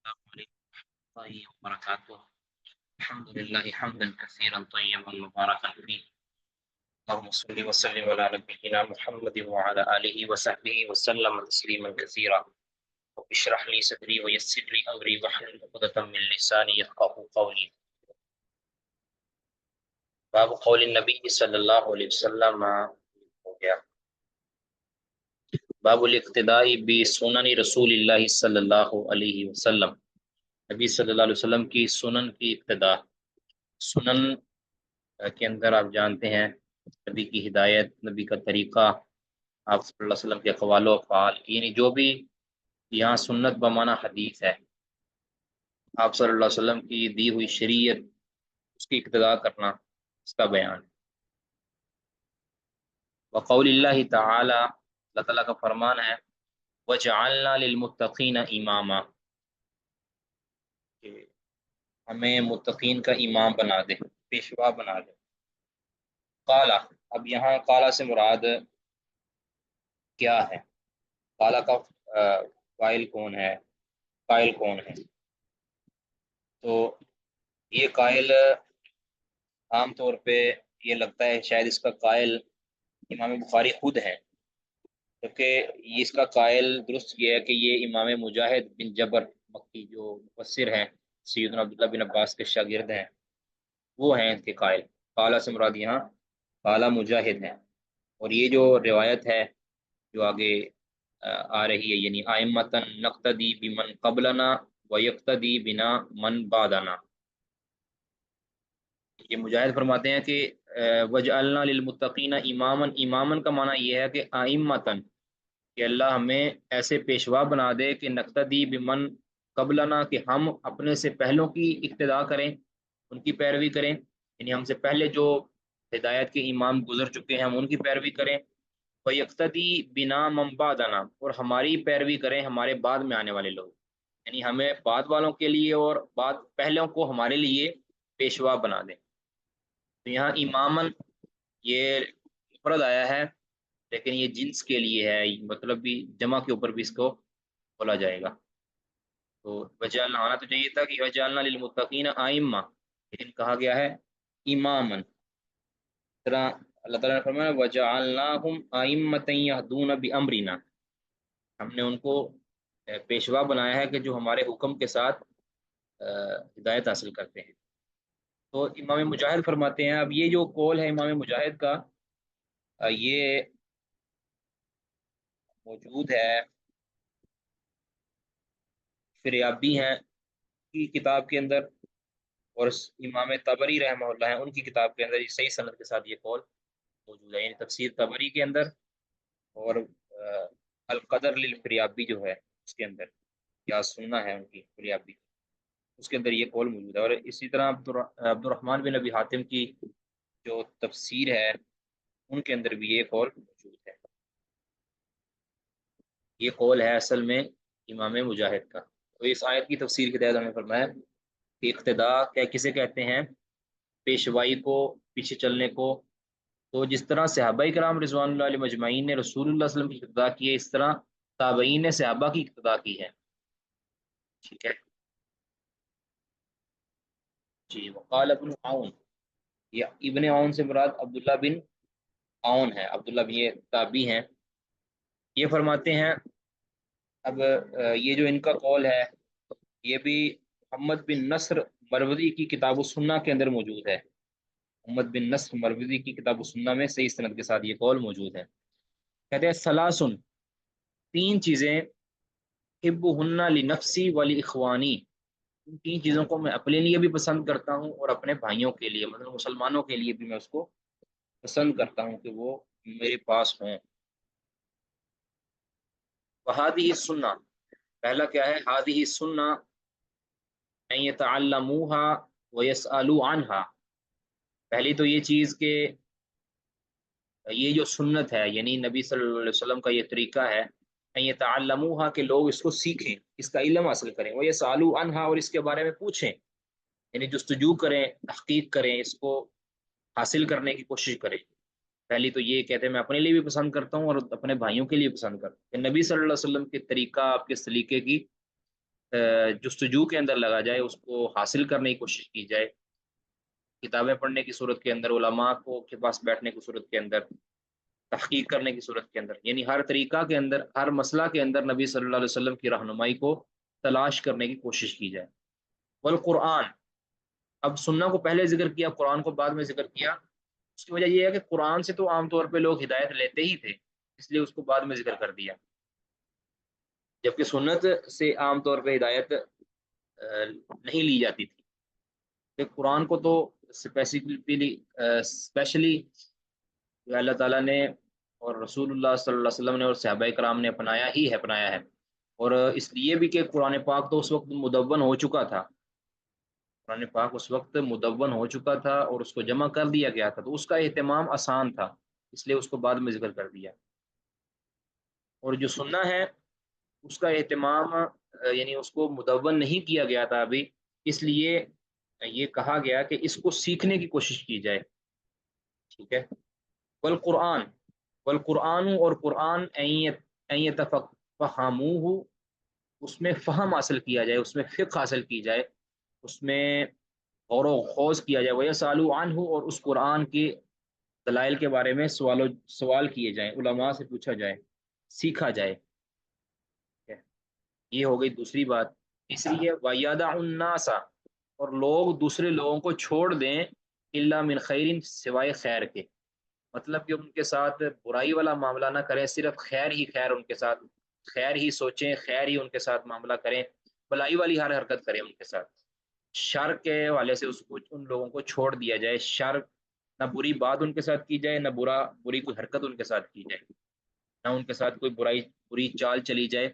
السلام عليكم ورحمة الله وبركاته. الحمد لله حمدا كثيرا طيبا مباركا فيه. اللهم صل وسلم على نبينا محمد وعلى آله وصحبه وسلم تسليما كثيرا. رب اشرح لي صدري ويسر لي أمري واحلل عقدة من لساني يفقهوا قولي. باب قول النبي صلی اللہ علیہ وسلم ہو گیا. باب الاقتداء بسنن رسول اللہ صلی اللہ علیہ وسلم. نبی صلی اللہ علیہ وسلم کی سنن کی اقتداء. سنن کے اندر آپ جانتے ہیں نبی کی ہدایت، نبی کا طریقہ، آپ صلی اللہ علیہ وسلم کے اقوال و افعال، یعنی جو بھی یہاں سنت بمعنی حدیث ہے، آپ صلی اللہ علیہ وسلم کی دی ہوئی شریعت، اس کی اقتداء کرنا، اس کا بیان. وقول اللہ تعالی، اللہ تعالیٰ کا فرمان ہے وَجَعَلْنَا لِلْمُتَّقِينَ إِمَامًا، کہ ہمیں متقین کا امام بنا دے، پیشوا بنا دے. قالا، اب یہاں قالا سے مراد کیا ہے؟ قالا کا فاعل کون ہے، قائل کون ہے؟ تو یہ قائل عام طور پہ یہ لگتا ہے شاید اس کا قائل امام بخاری خود ہے، کیونکہ اس کا قائل درست یہ ہے کہ یہ امام مجاہد بن جبر مکی جو مفسر ہیں، سیدنا عبداللہ بن عباس کے شاگرد ہیں، وہ ہیں ان کے قائل. قالا سے مراد یہاں قالا مجاہد ہے. اور یہ جو روایت ہے جو آگے آ رہی ہے، یعنی ائمتن نقتدی بمن قبلنا ویقتدی بنا من بعدنا، یہ مجاہد فرماتے ہیں کہ وجعلنا للمتقین اماما، امامن کا معنی یہ ہے کہ ائمتن، کہ اللہ ہمیں ایسے پیشوا بنا دے کہ نقتدی بمن قبلنا، کہ ہم اپنے سے پہلوں کی اقتداء کریں، ان کی پیروی کریں، یعنی ہم سے پہلے جو ہدایت کے امام گزر چکے ہیں ہم ان کی پیروی کریں. وَيَقْتَدِي بِنَا مَن بَعْدَنَا، اور ہماری پیروی کریں ہمارے بعد میں آنے والے لوگ، یعنی ہمیں بعد والوں کے لیے اور بعد پہلوں کو ہمارے لیے پیشوا بنا دیں. تو یہاں امامن یہ مفرد آیا ہے، لیکن یہ جنس کے لیے ہے، مطلب بھی جمع کے اوپر بھی اس کو بولا جائے گا. تو وجعلنا آنا تو چاہیے تھا کہ وجعلنا للمتقین ائمہ، لیکن کہا گیا ہے امامن. طرح اللہ تعالیٰ نے فرمایا وجعلناہم ائمۃ یہدون بامرنا، ہم نے ان کو پیشوا بنایا ہے کہ جو ہمارے حکم کے ساتھ ہدایت حاصل کرتے ہیں. تو امام مجاہد فرماتے ہیں، اب یہ جو قول ہے امام مجاہد کا یہ موجود ہے فریابی ہیں کی کتاب کے اندر، اور امام طبری رحمہ اللہ ہیں ان کی کتاب کے اندر یہ صحیح سند کے ساتھ یہ قول موجود ہے، یعنی تفسیر طبری کے اندر اور القدر للفریابی جو ہے اس کے اندر، کیا سننا ہے ان کی فریابی، اس کے اندر یہ قول موجود ہے. اور اسی طرح عبد الرحمن بن ابی حاتم کی جو تفسیر ہے ان کے اندر بھی یہ قول موجود ہے. یہ قول ہے اصل میں امام مجاہد کا. تو اس آیت کی تفسیر کے تحت ہمیں فرمایا کہ اقتداء کسے کہتے ہیں؟ پیشوائی کو، پیچھے چلنے کو. تو جس طرح صحابہ کرام رضوان اللہ علیہ مجمعین نے رسول اللہ صلی اللہ علیہ وسلم کی اقتداء کی ہے، اس طرح تابعین نے صحابہ کی اقتداء کی ہے. ٹھیک ہے جی. وقال ابن عون، یا ابن عون سے مراد عبداللہ بن عون ہے، عبداللہ بن یہ تابعی ہیں. یہ فرماتے ہیں، اب یہ جو ان کا قول ہے یہ بھی محمد بن نصر مروزی کی کتاب السنہ کے اندر موجود ہے. محمد بن نصر مروزی کی کتاب السنہ میں صحیح سند کے ساتھ یہ قول موجود ہے. کہتے ہیں سلاسن، تین چیزیں، حبہن لنفسی ولاخوانی، ان تین چیزوں کو میں اپنے لیے بھی پسند کرتا ہوں اور اپنے بھائیوں کے لیے، مطلب مسلمانوں کے لیے بھی میں اس کو پسند کرتا ہوں کہ وہ میرے پاس ہوں. وہادی سنہ، پہلا کیا ہے؟ ہادی سنہ ان یتعلموها ویسألوا عنها، پہلی تو یہ چیز کہ یہ جو سنت ہے، یعنی نبی صلی اللہ علیہ وسلم کا یہ طریقہ ہے ان یتعلموها، کہ لوگ اس کو سیکھیں، اس کا علم حاصل کریں، ویسألوا عنها، اور اس کے بارے میں پوچھیں، یعنی جستجو کریں، تحقیق کریں، اس کو حاصل کرنے کی کوشش کریں. پہلی تو یہ کہتے ہیں میں اپنے لیے بھی پسند کرتا ہوں اور اپنے بھائیوں کے لیے پسند کرتا ہوں کہ نبی صلی اللہ علیہ وسلم کے طریقہ، آپ کے سلیقے کی جستجو کے اندر لگا جائے، اس کو حاصل کرنے کی کوشش کی جائے، کتابیں پڑھنے کی صورت کے اندر، علماء کو کے پاس بیٹھنے کی صورت کے اندر، تحقیق کرنے کی صورت کے اندر، یعنی ہر طریقہ کے اندر، ہر مسئلہ کے اندر نبی صلی اللہ علیہ وسلم کی رہنمائی کو تلاش کرنے کی کوشش کی جائے۔ والقرآن، اب سننا کو پہلے ذکر کیا، قرآن کو بعد میں ذکر کیا۔ اس کی وجہ یہ ہے کہ قرآن سے تو عام طور پہ لوگ ہدایت لیتے ہی تھے، اس لیے اس کو بعد میں ذکر کر دیا، جبکہ سنت سے عام طور پہ ہدایت نہیں لی جاتی تھی، کہ قرآن کو تو اسپیشلی اللہ تعالیٰ نے اور رسول اللہ صلی اللہ علیہ وسلم نے اور صحابہ کرام نے اپنایا ہے، اور اس لیے بھی کہ قرآن پاک تو اس وقت مدون ہو چکا تھا، قرآن پاک اس وقت مدون ہو چکا تھا اور اس کو جمع کر دیا گیا تھا، تو اس کا اہتمام آسان تھا، اس لیے اس کو بعد میں ذکر کر دیا۔ اور جو سننا ہے اس کا اہتمام یعنی اس کو مدون نہیں کیا گیا تھا ابھی، اس لیے یہ کہا گیا کہ اس کو سیکھنے کی کوشش کی جائے، ٹھیک ہے۔ والقرآن، والقرآن اور قرآن ان یتفقهوه، اس میں فہم حاصل کیا جائے، اس میں فقہ حاصل کی جائے، اس میں غور و خوض کیا جائے، وَيَسْأَلُوا عَنْهُ، اور اس قرآن کے دلائل کے بارے میں سوال کیے جائیں، علماء سے پوچھا جائے، سیکھا جائے، یہ ہو گئی دوسری بات۔ تیسری ہے وَيَدَعُ النَّاسَ، اور لوگ دوسرے لوگوں کو چھوڑ دیں، الا من خیر، سوائے خیر کے، مطلب کہ ان کے ساتھ برائی والا معاملہ نہ کریں، صرف خیر ہی خیر ان کے ساتھ، خیر ہی سوچیں، خیر ہی ان کے ساتھ معاملہ کریں، بلائی والی ہر حرکت کریں ان کے ساتھ، شر کے حوالے سے اس کو ان لوگوں کو چھوڑ دیا جائے، شر نہ بری بات ان کے ساتھ کی جائے، نہ بری کوئی حرکت ان کے ساتھ کی جائے، نہ ان کے ساتھ کوئی بری چال چلی جائے،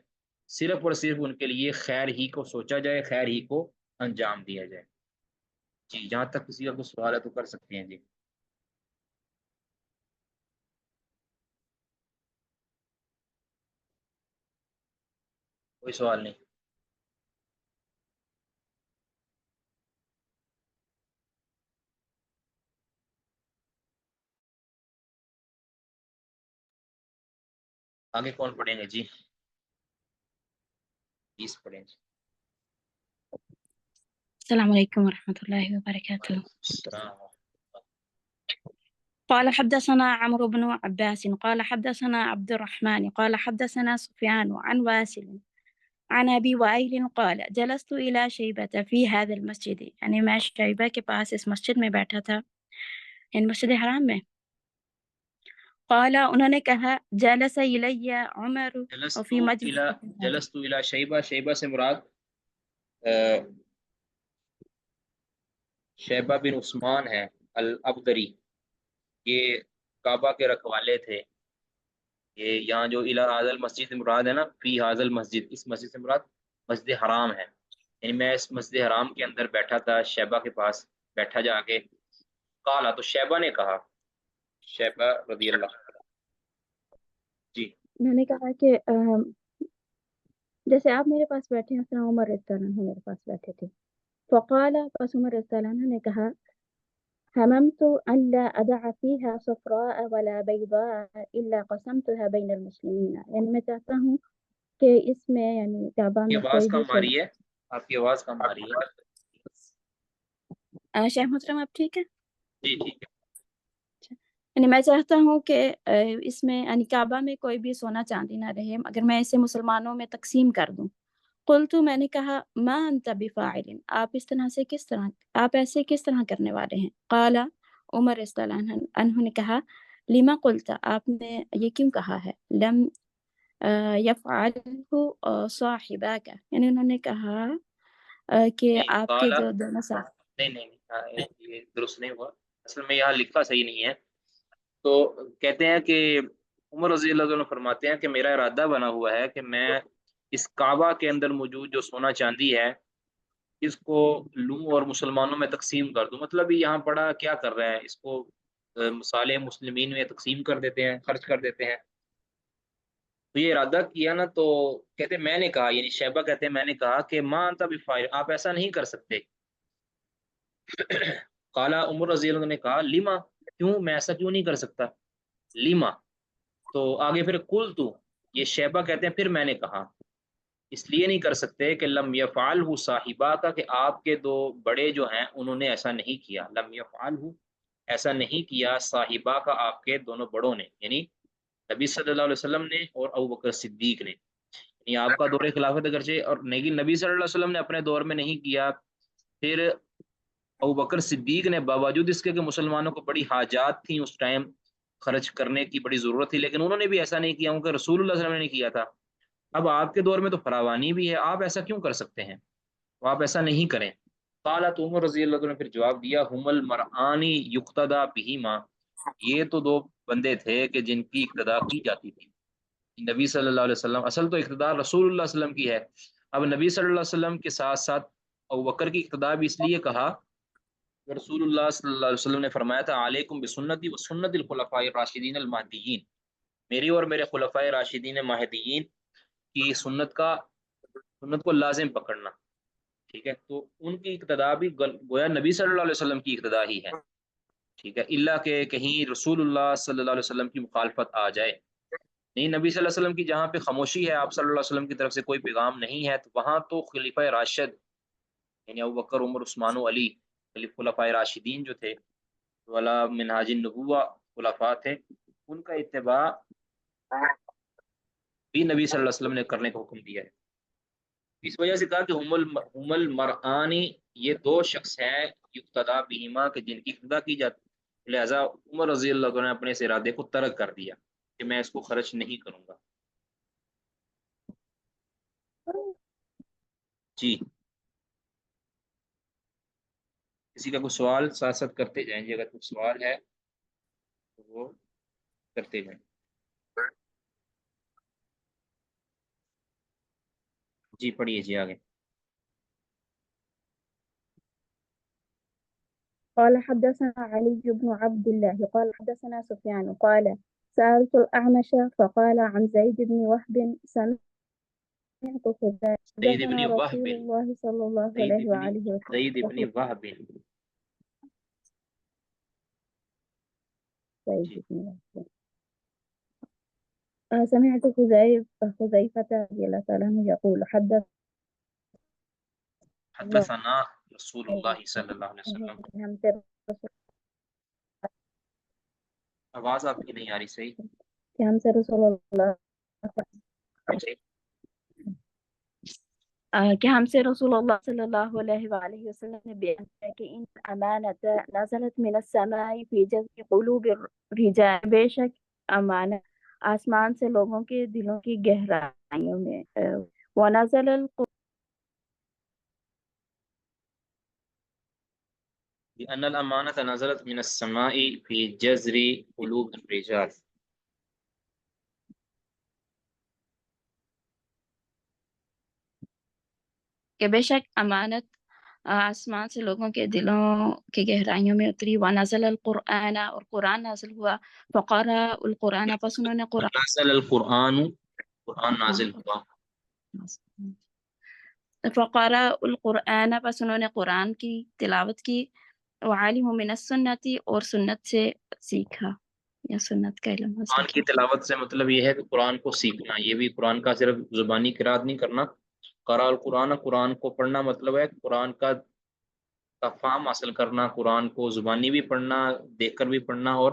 صرف اور صرف ان کے لیے خیر ہی کو سوچا جائے، خیر ہی کو انجام دیا جائے۔ جی، جہاں تک کسی کا کوئی سوال ہے تو کر سکتے ہیں جی۔ کوئی سوال نہیں؟ آگے کون پڑھیں گے جی؟ 20 پڑھیں گے۔ السلام عليكم ورحمة الله وبركاته. السلام۔ قال حدثنا عمرو بن عباس قال حدثنا عبد الرحمن قال حدثنا سفيان عن واسل عن أبي وائل قال جلست إلى شيبة في هذا المسجد، یعنی میں شیبہ کے پاس اس مسجد میں بیٹھا تھا، یعنی مسجد حرام میں۔ قال، انہوں نے کہا جلس إلي عمر وفي مجلس، جلست الى شیبہ، شیبہ سے مراد شیبہ بن عثمان ہے الابدری، یہ کعبہ کے رکھوالے تھے، یہ یہاں جو الى حاضر مسجد مراد ہے نا، فی حاضر مسجد، اس مسجد سے مراد مسجد حرام ہے، یعنی میں اس مسجد حرام کے اندر بیٹھا تھا، شیبہ کے پاس بیٹھا جا کے، قالا، تو شیبہ نے کہا، شیبہ رضی اللہ عنہ، جی میں نے کہا کہ جیسے آپ میرے پاس بیٹھے ہیں، اس طرح عمر رضی اللہ عنہ میرے پاس بیٹھے تھے۔ فقال، پس عمر رضی اللہ عنہ نے کہا هممت أن لا أدع فيها صفراء ولا بيضاء إلا قسمتها بين المسلمين، یعنی میں چاہتا ہوں کہ اس میں یعنی کعبہ کی میں آواز کوئی بھی کم آ رہی ہے، آپ کی آواز کم آ رہی ہے، شیخ محترم آپ ٹھیک ہے؟ جی ٹھیک ہے۔ یعنی میں چاہتا ہوں کہ اس میں یعنی کعبہ میں کوئی بھی سونا چاندی نہ رہے، اگر میں اسے مسلمانوں میں تقسیم کر دوں۔ قلت، میں نے کہا ما انت بفاعل، آپ اس طرح سے کس طرح، آپ ایسے کس طرح کرنے والے ہیں؟ قال، عمر رضی اللہ عنہ نے کہا لما قلت، آپ نے یہ کیوں کہا ہے؟ لم یفعلہ صاحباک، یعنی انہوں نے کہا کہ نہیں آپ کے قالا، جو دونوں ساتھ، نہیں، یہ درست نہیں ہوا، اصل میں یہاں لکھا صحیح نہیں ہے، تو کہتے ہیں کہ عمر رضی اللہ عنہ فرماتے ہیں کہ میرا ارادہ بنا ہوا ہے کہ میں اس کعبہ کے اندر موجود جو سونا چاندی ہے اس کو لوں اور مسلمانوں میں تقسیم کر دوں، مطلب یہاں پڑا کیا کر رہا ہے، اس کو مصالح مسلمین میں تقسیم کر دیتے ہیں، خرچ کر دیتے ہیں، تو یہ ارادہ کیا نا، تو کہتے ہیں میں نے کہا، یعنی شیبہ کہتے ہیں میں نے کہا کہ ماں انت بفاعل، آپ ایسا نہیں کر سکتے۔ قالا، عمر رضی اللہ عنہ نے کہا لیما، کیوں، میں ایسا کیوں نہیں کر سکتا، لیما، تو آگے پھر قل تو، یہ شیبہ کہتے ہیں پھر میں نے کہا، اس لیے نہیں کر سکتے کہ لم یفعلہ صاحبہ کا، کہ آپ کے دو بڑے جو ہیں انہوں نے ایسا نہیں کیا، لم یفعلہ ایسا نہیں کیا صاحبہ کا آپ کے دونوں بڑوں نے، یعنی نبی صلی اللہ علیہ وسلم نے اور ابو بکر صدیق نے، یعنی آپ کا دور خلافت اگرچہ اور نہیں، نبی صلی اللہ علیہ وسلم نے اپنے دور میں نہیں کیا، پھر ابو بکر صدیق نے باوجود اس کے کہ مسلمانوں کو بڑی حاجات تھیں اس ٹائم، خرچ کرنے کی بڑی ضرورت تھی، لیکن انہوں نے بھی ایسا نہیں کیا کیونکہ رسول اللہ صلی اللہ علیہ وسلم نے نہیں کیا تھا۔ اب آپ کے دور میں تو فراوانی بھی ہے، آپ ایسا کیوں کر سکتے ہیں؟ تو آپ ایسا نہیں کریں۔ قالت عمر رضی اللہ عنہ نے پھر جواب دیا، ہم المرآنی یقتدی بہما، یہ تو دو بندے تھے کہ جن کی اقتدا کی جاتی تھی، نبی صلی اللہ علیہ وسلم، اصل تو اقتدار رسول اللہ صلی اللہ علیہ وسلم کی ہے، اب نبی صلی اللہ علیہ وسلم کے ساتھ ساتھ ابو بکر کی اقتدا بھی اس لیے کہا، رسول اللہ صلی اللہ علیہ وسلم نے فرمایا تھا علیکم بسنتی و سنت الخلفاء الراشدین المہدیین، میری اور میرے خلفاء راشدین مہدیین کی سنت کو لازم پکڑنا، ٹھیک ہے؟ تو ان کی اقتدا بھی گویا نبی صلی اللہ علیہ وسلم کی اقتدا ہی ہے، ٹھیک ہے، اللہ کہ کہیں رسول اللہ صلی اللہ علیہ وسلم کی مخالفت آ جائے، نہیں، نبی صلی اللہ علیہ وسلم کی جہاں پہ خاموشی ہے، آپ صلی اللہ علیہ وسلم کی طرف سے کوئی پیغام نہیں ہے، تو وہاں تو خلیفہ راشد یعنی ابو بکر عمر عثمان و علی خلفاء راشدین جو تھے، والا منہاج النبوہ خلفاء تھے، ان کا اتباع بھی نبی صلی اللہ علیہ وسلم نے کرنے کا حکم دیا ہے۔ اس وجہ سے کہا کہ ہم المرآنی، یہ دو شخص ہیں یقتدا بہما کہ جن کی اقتدا کی جاتی، لہذا عمر رضی اللہ عنہ نے اپنے اس ارادے کو ترک کر دیا کہ میں اس کو خرچ نہیں کروں گا۔ جی، کسی کا کوئی سوال ساتھ ساتھ کرتے جائیں گے، اگر کوئی سوال ہے تو وہ کرتے جائیں۔ جی پڑھیے جی آگے۔ قال حدثنا علي بن عبد الله قال حدثنا سفيان قال سألت الأعمش فقال عن زيد بن وهب سمعت زید ابن حدثنا وهب، رسول الله صلى الله زید عليه ابن وآله زید ابن وسلم وهب، زيد جی بن وهب سمعت حذيفة رضي الله تعالى عنه يقول حدث الله حدثنا رسول اللہ صلی اللہ علیہ وسلم۔ آواز آپ کی نہیں آ رہی صحیح۔ کہ ہم سے رسول اللہ جی کہ ہم سے رسول اللہ صلی اللہ علیہ وآلہ وسلم نے بیان کیا کہ ان امانت نزلت من السماء فی جذب قلوب الرجال، بے شک امانت آسمان سے لوگوں کے دلوں کی گہرائیوں میں، ونزل ان الامانۃ نزلت من السماء فی جذر قلوب الرجال، کہ بے شک امانت آسمان سے لوگوں کے دلوں کی گہرائیوں میں اتری، ونزل القرآن، اور قرآن نازل ہوا، فقرأ القرآن، پس انہوں نے نزل القرآن، قرآن نازل ہوا، فقرأ القرآن، پس انہوں نے قرآن کی تلاوت کی، وعلموا من السنت، اور سنت سے سیکھا یا سنت کا علم حاصل قرآن کی کیا۔ تلاوت سے مطلب یہ ہے کہ قرآن کو سیکھنا، یہ بھی قرآن کا صرف زبانی قرات نہیں کرنا، قرأ القرآن، قرآن کو پڑھنا مطلب ہے قرآن کا فہم حاصل کرنا، قرآن کو زبانی بھی پڑھنا، دیکھ کر بھی پڑھنا، اور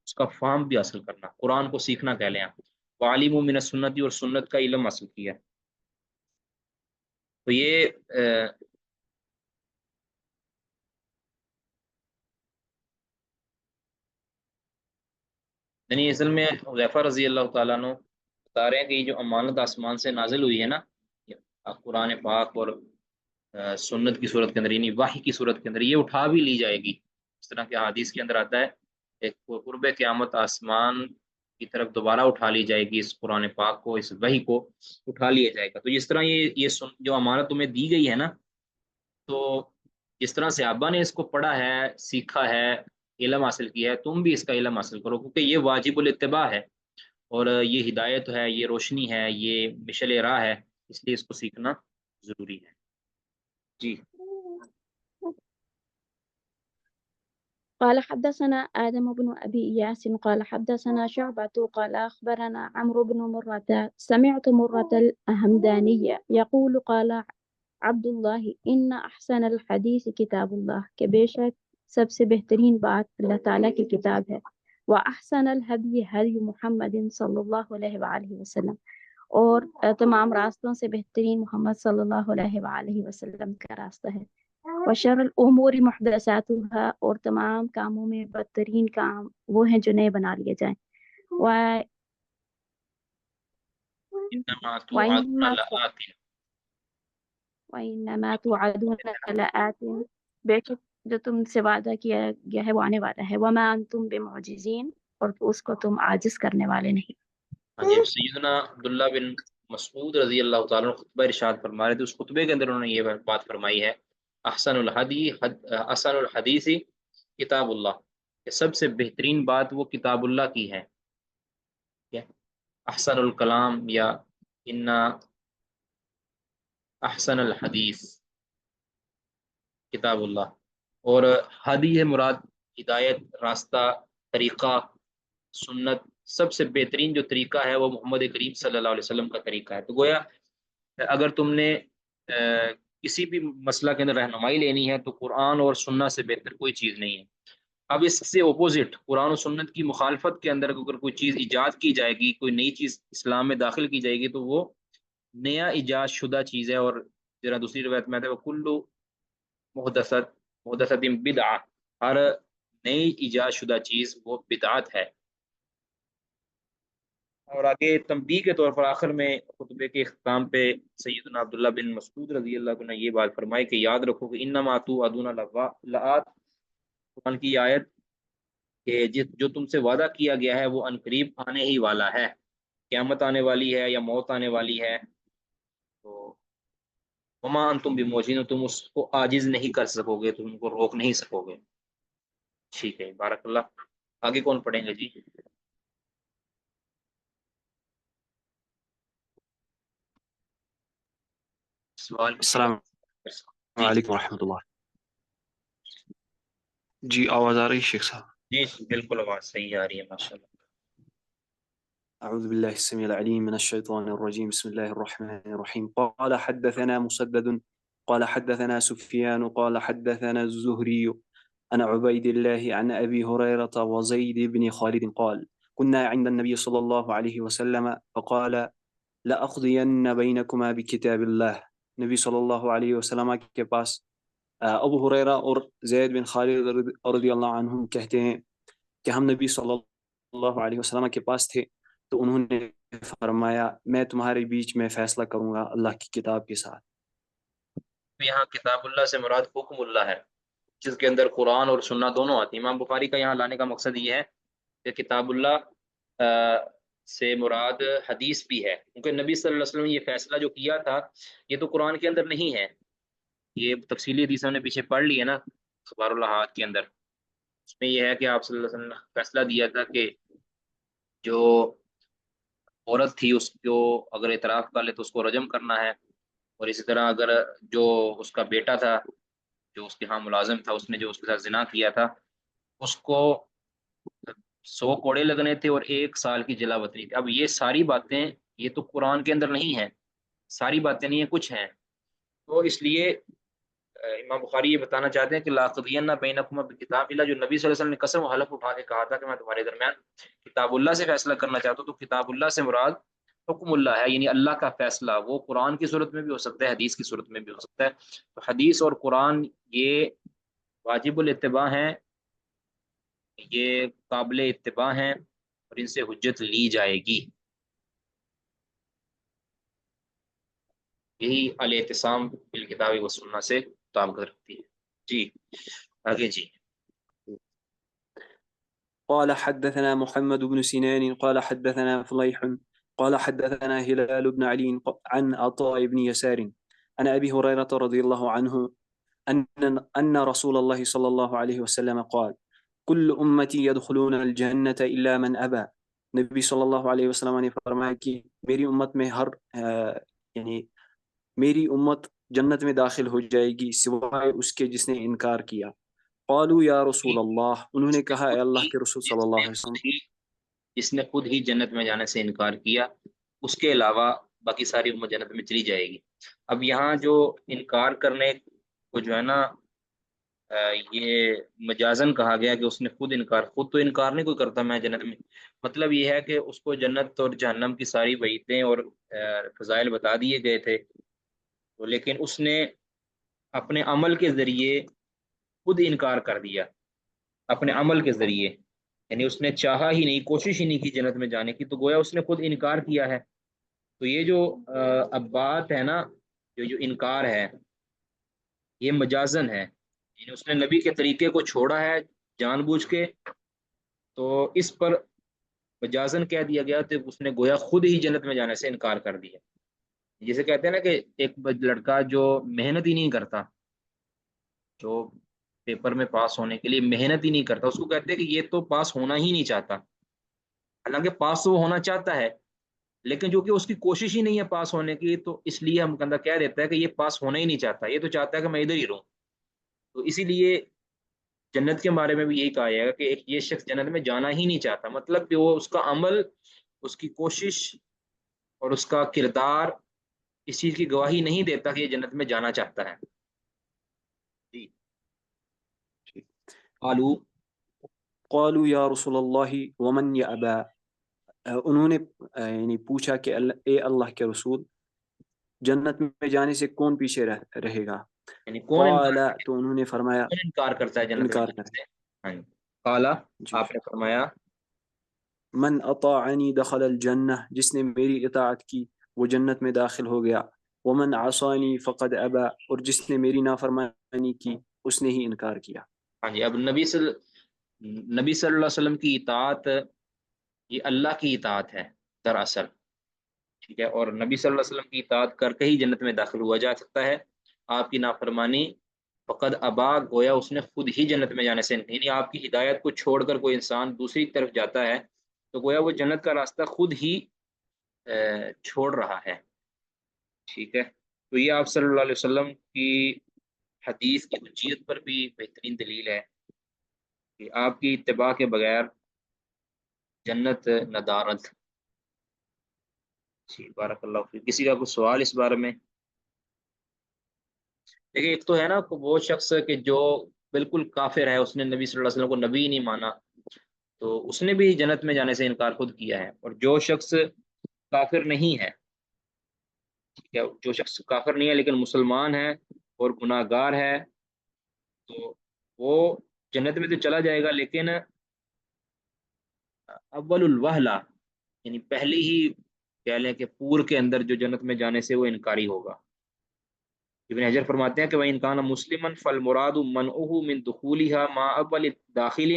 اس کا فہم بھی حاصل کرنا، قرآن کو سیکھنا کہہ لیں آپ۔ وعلموا من السنت، اور سنت کا علم حاصل کیا، تو یہ یعنی اصل میں حذیفہ رضی اللہ تعالیٰ عنہ بتا رہے ہیں کہ یہ جو امانت آسمان سے نازل ہوئی ہے نا، قرآن پاک اور سنت کی صورت کے اندر، یعنی وحی کی صورت کے اندر، یہ اٹھا بھی لی جائے گی، اس طرح کے حدیث کے اندر آتا ہے، ایک قرب قیامت آسمان کی طرف دوبارہ اٹھا لی جائے گی، اس قرآن پاک کو، اس وحی کو اٹھا لیا جائے گا۔ تو جس طرح یہ جو امانت تمہیں دی گئی ہے نا، تو جس طرح صحابہ نے اس کو پڑھا ہے، سیکھا ہے، علم حاصل کیا ہے، تم بھی اس کا علم حاصل کرو، کیونکہ یہ واجب الاتباع ہے، اور یہ ہدایت ہے، یہ روشنی ہے، یہ مشل راہ ہے، اس لیے اس کو سیکھنا ضروری ہے۔ جی قال حدثنا آدم بن أبي إياس قال حدثنا شعبة قال أخبرنا عمرو بن مرة سمعت مرة الهمدانية يقول قال عبد الله إن أحسن الحديث كتاب الله کہ بے شک سب سے بہترین بات اللہ تعالیٰ کی کتاب ہے وأحسن الهدي هدي محمد صلی اللہ علیہ وآلہ وسلم اور تمام راستوں سے بہترین محمد صلی اللہ علیہ وآلہ وسلم کا راستہ ہے وشر الامور محدثاتها اور تمام کاموں میں بدترین کام وہ ہیں جو نئے بنا لیے جائیں انما توعدون لآت وَإِنَّمَا تُوعَدُونَ لَآتٍ بے شک جو تم سے وعدہ کیا گیا ہے وہ آنے والا ہے وَمَا أَنْتُمْ بِمُعْجِزِينَ اور اس کو تم عاجز کرنے والے نہیں. سیدنا عبداللہ بن مسعود رضی اللہ تعالیٰ عنہ خطبہ ارشاد فرما رہے تھے. اس خطبے کے اندر انہوں نے یہ بات فرمائی ہے احسن الحدیث کتاب اللہ کہ سب سے بہترین بات وہ کتاب اللہ کی ہے. احسن الکلام یا ان احسن الحدیث کتاب اللہ اور ہدی ہے مراد ہدایت راستہ طریقہ سنت. سب سے بہترین جو طریقہ ہے وہ محمد کریم صلی اللہ علیہ وسلم کا طریقہ ہے. تو گویا اگر تم نے کسی بھی مسئلہ کے اندر رہنمائی لینی ہے تو قرآن اور سنت سے بہتر کوئی چیز نہیں ہے. اب اس سے اپوزٹ قرآن و سنت کی مخالفت کے اندر اگر کوئی چیز ایجاد کی جائے گی کوئی نئی چیز اسلام میں داخل کی جائے گی تو وہ نیا ایجاد شدہ چیز ہے. اور ذرا دوسری روایت میں آتا ہے کلو محدثت بدعہ ہر نئی ایجاد شدہ چیز وہ بدعت ہے. اور آگے تنبیہ کے طور پر آخر میں خطبے کے اختتام پہ سیدنا عبداللہ بن مسعود رضی اللہ عنہ نے یہ بات فرمائی کہ یاد رکھو کہ انما توعدون لآت قرآن کی آیت کہ جو تم سے وعدہ کیا گیا ہے وہ عنقریب آنے ہی والا ہے. قیامت آنے والی ہے یا موت آنے والی ہے. تو وما انتم بموجین تم اس کو عاجز نہیں کر سکو گے تم کو روک نہیں سکو گے. ٹھیک ہے بارک اللہ. آگے کون پڑھیں گے جی؟ سوال السلام علیکم ورحمۃ اللہ. جی آواز آ رہی شیخ صاحب؟ جی بالکل آواز صحیح آ رہی ہے ماشاء اللہ. أعوذ بالله السميع العليم من الشيطان الرجيم بسم الله الرحمن الرحيم قال حدثنا مسدد قال حدثنا سفيان قال حدثنا الزهري عن عبيد الله عن أبي هريرة وزيد بن خالد قال كنا عند النبي صلى الله عليه وسلم فقال لأقضين بينكما بكتاب الله. نبی صلی اللہ علیہ وسلم کے پاس ابو ہریرہ اور زید بن خالد رضی اللہ عنہم کہتے ہیں کہ ہم نبی صلی اللہ علیہ وسلم کے پاس تھے تو انہوں نے فرمایا میں تمہارے بیچ میں فیصلہ کروں گا اللہ کی کتاب کے ساتھ. یہاں کتاب اللہ سے مراد حکم اللہ ہے جس کے اندر قرآن اور سنت دونوں آتی ہیں. امام بخاری کا یہاں لانے کا مقصد یہ ہے کہ کتاب اللہ سے مراد حدیث بھی ہے کیونکہ نبی صلی اللہ علیہ وسلم نے یہ فیصلہ جو کیا تھا یہ تو قرآن کے اندر نہیں ہے. یہ تفصیلی حدیث ہم نے پیچھے پڑھ لی ہے نا اخبار الاحاد کے اندر. اس میں یہ ہے کہ آپ صلی اللہ علیہ وسلم نے فیصلہ دیا تھا کہ جو عورت تھی اس کو اگر اعتراف کر لے تو اس کو رجم کرنا ہے. اور اسی طرح اگر جو اس کا بیٹا تھا جو اس کے ہاں ملازم تھا اس نے جو اس کے ساتھ زنا کیا تھا اس کو 100 کوڑے لگنے تھے اور 1 سال کی جلا وطنی تھی. اب یہ ساری باتیں یہ تو قرآن کے اندر نہیں ہیں ساری باتیں نہیں ہیں کچھ ہیں. تو اس لیے امام بخاری یہ بتانا چاہتے ہیں کہ لاقضین بینکما بکتاب اللہ جو نبی صلی اللہ علیہ وسلم نے قسم و حلف اٹھا کے کہا تھا کہ میں تمہارے درمیان کتاب اللہ سے فیصلہ کرنا چاہتا ہوں تو کتاب اللہ سے مراد حکم اللہ ہے یعنی اللہ کا فیصلہ. وہ قرآن کی صورت میں بھی ہو سکتا ہے حدیث کی صورت میں بھی ہو سکتا ہے. تو حدیث اور قرآن یہ واجب الاتباع ہیں یہ قابل اتباع ہیں اور ان سے حجت لی جائے گی. یہی الاعتصام بالکتاب و سنت سے تعلق رکھتی ہے. جی آگے جی. قال حدثنا محمد بن سنان قال حدثنا فليح قال حدثنا هلال بن علي عن عطاء بن يسار عن أبي هريرة رضي الله عنه أن رسول الله صلى الله عليه وسلم قال كل أمتي يدخلون الجنة إلا من أبى. نبی صلی اللہ علیہ وسلم نے فرمایا کہ میری امت میں یعنی میری امت جنت میں داخل ہو جائے گی سوائے اس کے جس نے انکار کیا. قالوا یا رسول اللہ، انہوں نے کہا اے اللہ کے رسول صلی اللہ علیہ وسلم، جس نے خود ہی جنت میں جانے سے انکار کیا، اس کے علاوہ باقی ساری امت جنت میں چلی جائے گی۔ اب یہاں جو انکار کرنے کو جو ہے نا یہ مجازن کہا گیا کہ اس نے خود تو انکار نہیں کوئی کرتا میں جنت میں، مطلب یہ ہے کہ اس کو جنت اور جہنم کی ساری وعیدیں اور فضائل بتا دیے گئے تھے، لیکن اس نے اپنے عمل کے ذریعے خود انکار کر دیا، اپنے عمل کے ذریعے، یعنی اس نے چاہا ہی نہیں، کوشش ہی نہیں کی جنت میں جانے کی، تو گویا اس نے خود انکار کیا ہے۔ تو یہ جو اب بات ہے نا، جو انکار ہے یہ مجازن ہے، یعنی اس نے نبی کے طریقے کو چھوڑا ہے جان بوجھ کے، تو اس پر مجازن کہہ دیا گیا، تو اس نے گویا خود ہی جنت میں جانے سے انکار کر دیا۔ جسے کہتے ہیں نا کہ ایک لڑکا جو محنت ہی نہیں کرتا، جو پیپر میں پاس ہونے کے لیے محنت ہی نہیں کرتا، اس کو کہتے ہیں کہ یہ تو پاس ہونا ہی نہیں چاہتا، حالانکہ پاس تو وہ ہونا چاہتا ہے، لیکن جو کہ اس کی کوشش ہی نہیں ہے پاس ہونے کی، تو اس لیے ہم بندہ کہہ دیتا ہے کہ یہ پاس ہونا ہی نہیں چاہتا، یہ تو چاہتا ہے کہ میں ادھر ہی رہوں۔ تو اسی لیے جنت کے بارے میں بھی یہی کہا جائے گا کہ ایک یہ شخص جنت میں جانا ہی نہیں چاہتا، مطلب کہ وہ اس کا عمل، اس کی کوشش اور اس کا کردار اس چیز کی گواہی نہیں دیتا کہ یہ جنت میں جانا چاہتا ہے۔ جی قالو قالوا یا رسول اللہ ومن یأبا، انہوں نے یعنی پوچھا کہ اے اللہ کے رسول، جنت میں جانے سے کون پیچھے رہے گا؟ یعنی کون قال، تو انہوں نے فرمایا انکار کرتا ہے جنت میں انکار جانے کرے، سے؟ ہاں جی، قالا جی، آپ نے فرمایا من اطاعنی دخل الجنہ، جس نے میری اطاعت کی وہ جنت میں داخل ہو گیا، ومن عصانی فقد ابا، اور جس نے میری نافرمانی کی اس نے ہی انکار کیا۔ ہاں جی، اب نبی صلی اللہ علیہ وسلم کی اطاعت یہ اللہ کی اطاعت ہے دراصل، ٹھیک ہے، اور نبی صلی اللہ علیہ وسلم کی اطاعت کر کے ہی جنت میں داخل ہوا جا سکتا ہے۔ آپ کی نافرمانی فقد ابا، گویا اس نے خود ہی جنت میں جانے سے، یعنی آپ کی ہدایت کو چھوڑ کر کوئی انسان دوسری طرف جاتا ہے تو گویا وہ جنت کا راستہ خود ہی چھوڑ رہا ہے، ٹھیک ہے۔ تو یہ آپ صلی اللہ علیہ وسلم کی حدیث کی حجیت پر بھی بہترین دلیل ہے کہ آپ کی اتباع کے بغیر جنت ندارت۔ جی بارک اللہ فیک۔ کسی کا کوئی سوال اس بارے میں؟ دیکھیے ایک تو ہے نا وہ شخص کہ جو بالکل کافر ہے، اس نے نبی صلی اللہ علیہ وسلم کو نبی ہی نہیں مانا، تو اس نے بھی جنت میں جانے سے انکار خود کیا ہے۔ اور جو شخص کافر نہیں ہے، ٹھیک ہے، جو شخص کافر نہیں ہے لیکن مسلمان ہے اور گناہ گار ہے، تو وہ جنت میں تو چلا جائے گا، لیکن اول الوہلہ، یعنی پہلی ہی کہہ لیں کہ پور کے اندر جو جنت میں جانے سے وہ انکاری ہوگا۔ ابن حجر فرماتے ہیں کہ وَإِنْ كَانَ مُسْلِمًا فَالْمُرَادُ مَنْعُهُ مِنْ دُخُولِهَا مَا أَوَّلِ دَاخِلٍ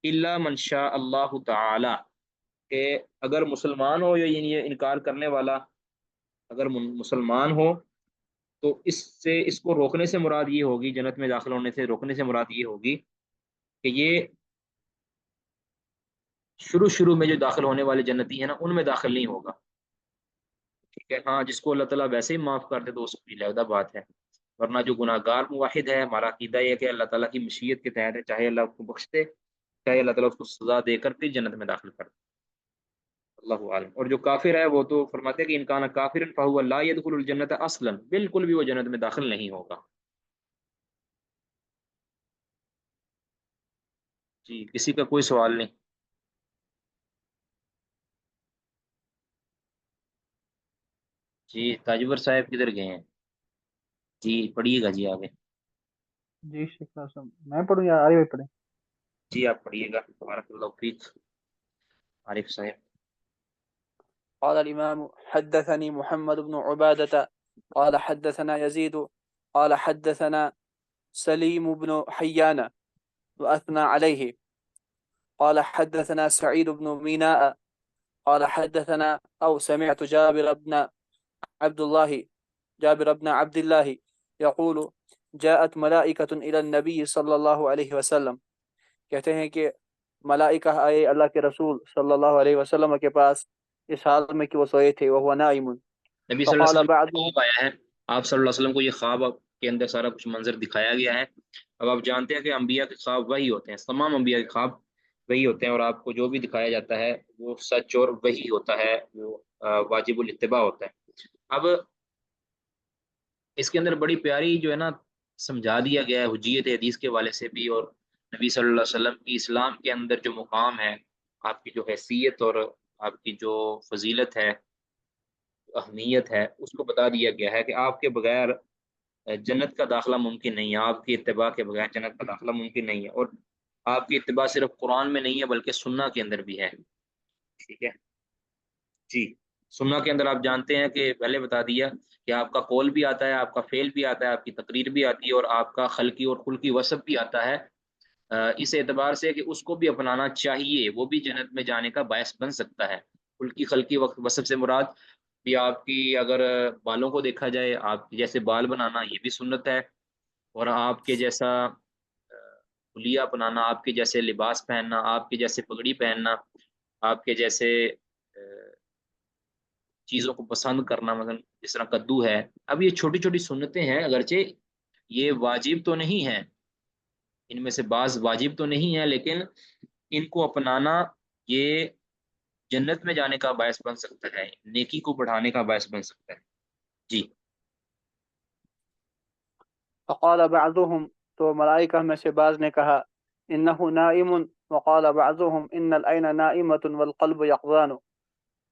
إِلَّا مَنْ شَاءَ اللَّهُ تَعَالَى، کہ اگر مسلمان ہو، یعنی یہ انکار کرنے والا اگر مسلمان ہو، تو اس کو روکنے سے مراد یہ ہوگی، جنت میں داخل ہونے سے روکنے سے مراد یہ ہوگی کہ یہ شروع میں جو داخل ہونے والے جنتی ہیں نا، ان میں داخل نہیں ہوگا، ٹھیک ہے۔ ہاں جس کو اللہ تعالیٰ ویسے ہی معاف کر دے تو اس کی علیحدہ بات ہے، ورنہ جو گناہ گار موحد ہے، ہمارا عقیدہ یہ ہے کہ اللہ تعالیٰ کی مشیت کے تحت ہے، چاہے اللہ اس کو بخش دے، چاہے اللہ تعالیٰ اس کو سزا دے کر پھر جنت میں داخل کر دے، اللہ عالم۔ اور جو کافر ہے وہ تو فرماتے ہیں کہ انکان کافر فہو لا يدخل الجنت اصلا، بالکل بھی وہ جنت میں داخل نہیں ہوگا۔ جی کسی کا کوئی سوال نہیں؟ جی تاجور صاحب کدھر گئے ہیں؟ جی پڑھیے گا جی آگے۔ جی شیخ صاحب میں پڑھوں یا عارف بھائی پڑھیں؟ جی آپ پڑھیے گا، بارک اللہ فیک عارف صاحب۔ قال الإمام حدثني محمد بن عبادة قال حدثنا يزيد قال حدثنا سليم بن حيان وأثنى عليه قال حدثنا سعيد بن ميناء قال حدثنا أو سمعت جابر بن عبد الله يقول جاءت ملائكة إلى النبي صلى الله عليه وسلم، کہتے ہیں کہ ملائکہ آئے اللہ کے رسول صلی اللہ علیہ وسلم کے پاس اس حال میں کہ وہ سوئے تھے، وہ نائم، نبی صلی اللہ فقال علیہ وسلم کو بعض، خواب آیا ہے، آپ صلی اللہ علیہ وسلم کو یہ خواب کے اندر سارا کچھ منظر دکھایا گیا ہے۔ اب آپ جانتے ہیں کہ انبیاء کے خواب وہی ہوتے ہیں، تمام انبیاء کے خواب وہی ہوتے ہیں، اور آپ کو جو بھی دکھایا جاتا ہے وہ سچ اور وہی ہوتا ہے، وہ واجب الاتباع ہوتا ہے۔ اب اس کے اندر بڑی پیاری جو ہے نا سمجھا دیا گیا ہے حجیت حدیث کے والے سے بھی، اور نبی صلی اللہ علیہ وسلم کی اسلام کے اندر جو مقام ہے، آپ کی جو حیثیت اور آپ کی جو فضیلت ہے، اہمیت ہے، اس کو بتا دیا گیا ہے کہ آپ کے بغیر جنت کا داخلہ ممکن نہیں ہے، آپ کی اتباع کے بغیر جنت کا داخلہ ممکن نہیں ہے، اور آپ کی اتباع صرف قرآن میں نہیں ہے بلکہ سنہ کے اندر بھی ہے۔ ٹھیک ہے جی، سنہ کے اندر آپ جانتے ہیں کہ پہلے بتا دیا کہ آپ کا قول بھی آتا ہے، آپ کا فعل بھی آتا ہے، آپ کی تقریر بھی آتی ہے، اور آپ کا خلقی اور خلقی وصف بھی آتا ہے، اس اعتبار سے کہ اس کو بھی اپنانا چاہیے، وہ بھی جنت میں جانے کا باعث بن سکتا ہے۔ خلقی خلقی وصف سے مراد بھی آپ کی اگر بالوں کو دیکھا جائے، آپ کے جیسے بال بنانا یہ بھی سنت ہے، اور آپ کے جیسا حلیہ اپنانا، آپ کے جیسے لباس پہننا، آپ کے جیسے پگڑی پہننا، آپ کے جیسے چیزوں کو پسند کرنا، مثلا جس طرح کدو ہے۔ اب یہ چھوٹی چھوٹی سنتیں ہیں، اگرچہ یہ واجب تو نہیں ہیں، ان میں سے بعض واجب تو نہیں ہے، لیکن ان کو اپنانا یہ جنت میں جانے کا باعث بن سکتا ہے، نیکی کو بڑھانے کا باعث بن سکتا ہے۔ جی فقال بعضهم، تو ملائکہ میں سے بعض نے کہا، انه نائم، وقال بعضهم ان العین نائمۃ والقلب یقظان،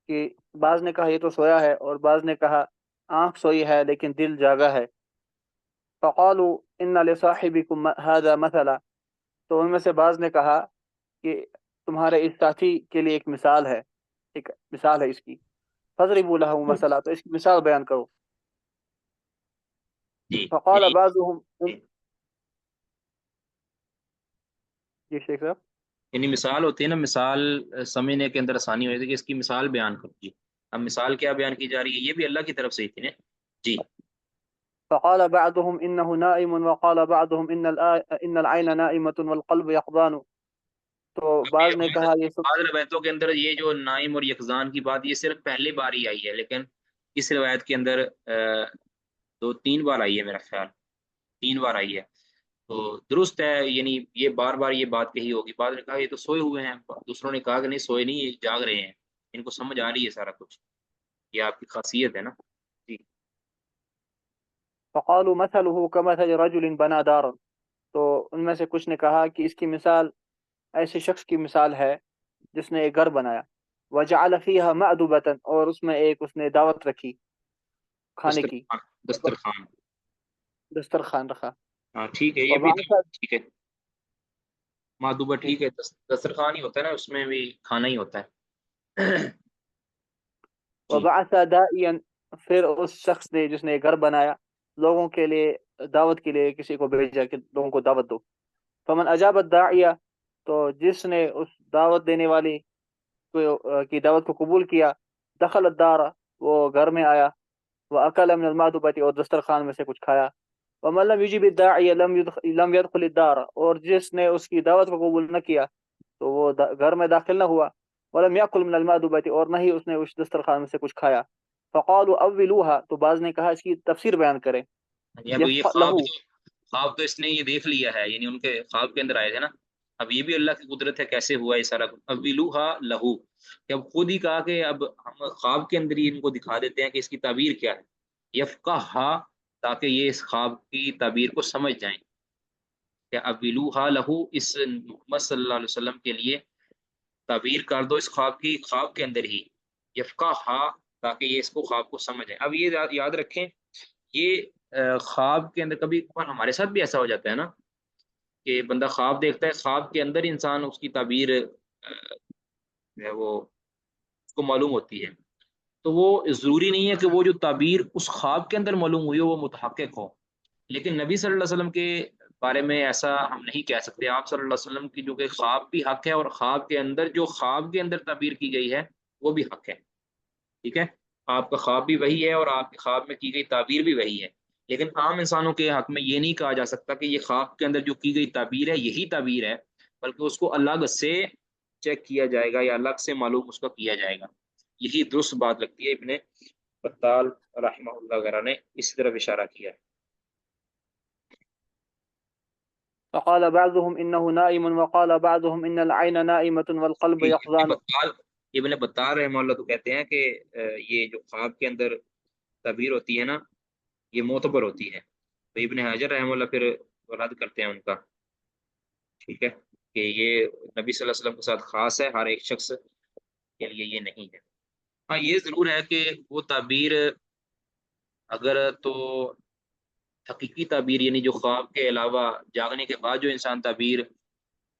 کہ بعض نے کہا یہ تو سویا ہے، اور بعض نے کہا آنکھ سوئی ہے لیکن دل جاگا ہے۔ فقالوا ان لصاحبكم هذا مثلا، تو ان میں سے بعض نے کہا کہ تمہارے اس ساتھی کے لیے ایک مثال ہے، ایک مثال ہے اس کی، فضربوا له مثلا، تو اس کی مثال بیان کرو۔ جی فقال یعنی بعضهم، جی شیخ صاحب، یعنی مثال ہوتی ہے نا، مثال سمجھنے کے اندر آسانی ہوتی ہے کہ اس کی مثال بیان کرو۔ جی اب مثال کیا بیان کی جا رہی ہے؟ یہ بھی اللہ کی طرف سے ہی تھی نا۔ جی فقال بعضهم انه نائم وقال بعضهم ان العين نائمة والقلب يقظان، تو اب بعض نے یہ کہا یہ بعض روایتوں کے اندر یہ جو نائم اور یقظان کی بات، یہ صرف پہلی بار ہی آئی ہے، لیکن اس روایت کے اندر دو تین بار آئی ہے، میرا خیال 3 بار آئی ہے، تو درست ہے، یعنی یہ بار بار یہ بات کہی ہوگی۔ بعض نے کہا یہ تو سوئے ہوئے ہیں، دوسروں نے کہا کہ نہیں سوئے نہیں، یہ جاگ رہے ہیں، ان کو سمجھ آ رہی ہے سارا کچھ، یہ آپ کی خاصیت ہے نا۔ جی فقالوا مثله كمثل رجل بنى دارا، تو ان میں سے کچھ نے کہا کہ اس کی مثال ایسے شخص کی مثال ہے جس نے ایک گھر بنایا، وجعل فيها مأدبة، اور اس میں ایک اس نے دعوت رکھی کھانے کی، دسترخوان، دسترخوان، دسترخوان رکھا، ہاں ٹھیک ہے، یہ بھی وبعث ٹھیک ہے، مادوبہ ٹھیک ہے، دسترخوان ہی ہوتا ہے نا، اس میں بھی کھانا ہی ہوتا ہے۔ جی وبعث داعيا، پھر اس شخص نے جس نے گھر بنایا لوگوں کے لیے دعوت کے لیے کسی کو بھیجا کہ لوگوں کو دعوت دو۔ فمن اجاب الداعیہ، تو جس نے اس دعوت دینے والی کی دعوت کو قبول کیا، دخل الدار، وہ گھر میں آیا، واکل من المأدبة، اور دسترخوان میں سے کچھ کھایا۔ ومن لم يجب الداعیہ لم يدخل الدار، اور جس نے اس کی دعوت کو قبول نہ کیا تو وہ گھر میں داخل نہ ہوا۔ ولم يأكل من المأدبة، اور نہ ہی اس نے اس دسترخوان میں سے کچھ کھایا۔ فقالوا اولوها، تو بعض نے کہا اس کی تفسیر بیان کریں۔ اب یہ یفق له، خواب تو اس نے یہ دیکھ لیا ہے، یعنی ان کے خواب کے اندر آئے تھے نا، اب یہ بھی اللہ کی قدرت ہے، کیسے ہوا یہ سارا کچھ؟ اب ویلوہا لہو، کہ اب خود ہی کہا کہ اب ہم خواب کے اندر ہی ان کو دکھا دیتے ہیں کہ اس کی تعبیر کیا ہے، یفقہا، تاکہ یہ اس خواب کی تعبیر کو سمجھ جائیں، کہ اب ویلوہا لہو، اس محمد صلی اللہ علیہ وسلم کے لیے تعبیر کر دو اس خواب کی، خواب کے اندر ہی، یفقہا، تاکہ یہ اس کو خواب کو سمجھیں۔ اب یہ یاد رکھیں، یہ خواب کے اندر کبھی کبھار ہمارے ساتھ بھی ایسا ہو جاتا ہے نا کہ بندہ خواب دیکھتا ہے، خواب کے اندر انسان اس کی تعبیر جو ہے وہ اس کو معلوم ہوتی ہے، تو وہ ضروری نہیں ہے کہ وہ جو تعبیر اس خواب کے اندر معلوم ہوئی ہو وہ متحقق ہو، لیکن نبی صلی اللہ علیہ وسلم کے بارے میں ایسا ہم نہیں کہہ سکتے۔ آپ صلی اللہ علیہ وسلم کی جو کہ خواب بھی حق ہے، اور خواب کے اندر جو خواب کے اندر تعبیر کی گئی ہے وہ بھی حق ہے، ٹھیک ہے، آپ کا خواب بھی وہی ہے اور آپ کے خواب میں کی گئی تعبیر بھی وہی ہے، لیکن عام انسانوں کے حق میں یہ نہیں کہا جا سکتا کہ یہ خواب کے اندر جو کی گئی تعبیر ہے یہی تعبیر ہے، بلکہ اس کو الگ سے چیک کیا جائے گا یا الگ سے معلوم اس کا کیا جائے گا۔ یہی درست بات لگتی ہے، ابن بطال رحمہ اللہ وغیرہ نے اسی طرف اشارہ کیا ہے۔ وقال بعضهم إنه نائم وقال بعضهم إن العين نائمة والقلب يقظان. ابن بطال رحمہ اللہ تو کہتے ہیں کہ یہ جو خواب کے اندر تعبیر ہوتی ہے نا یہ معتبر ہوتی ہے، تو ابن حجر رحمہ اللہ پھر رد کرتے ہیں ان کا، ٹھیک ہے، کہ یہ نبی صلی اللہ علیہ وسلم کے ساتھ خاص ہے، ہر ایک شخص کے لیے یہ نہیں ہے۔ ہاں یہ ضرور ہے کہ وہ تعبیر اگر تو حقیقی تعبیر یعنی جو خواب کے علاوہ جاگنے کے بعد جو انسان تعبیر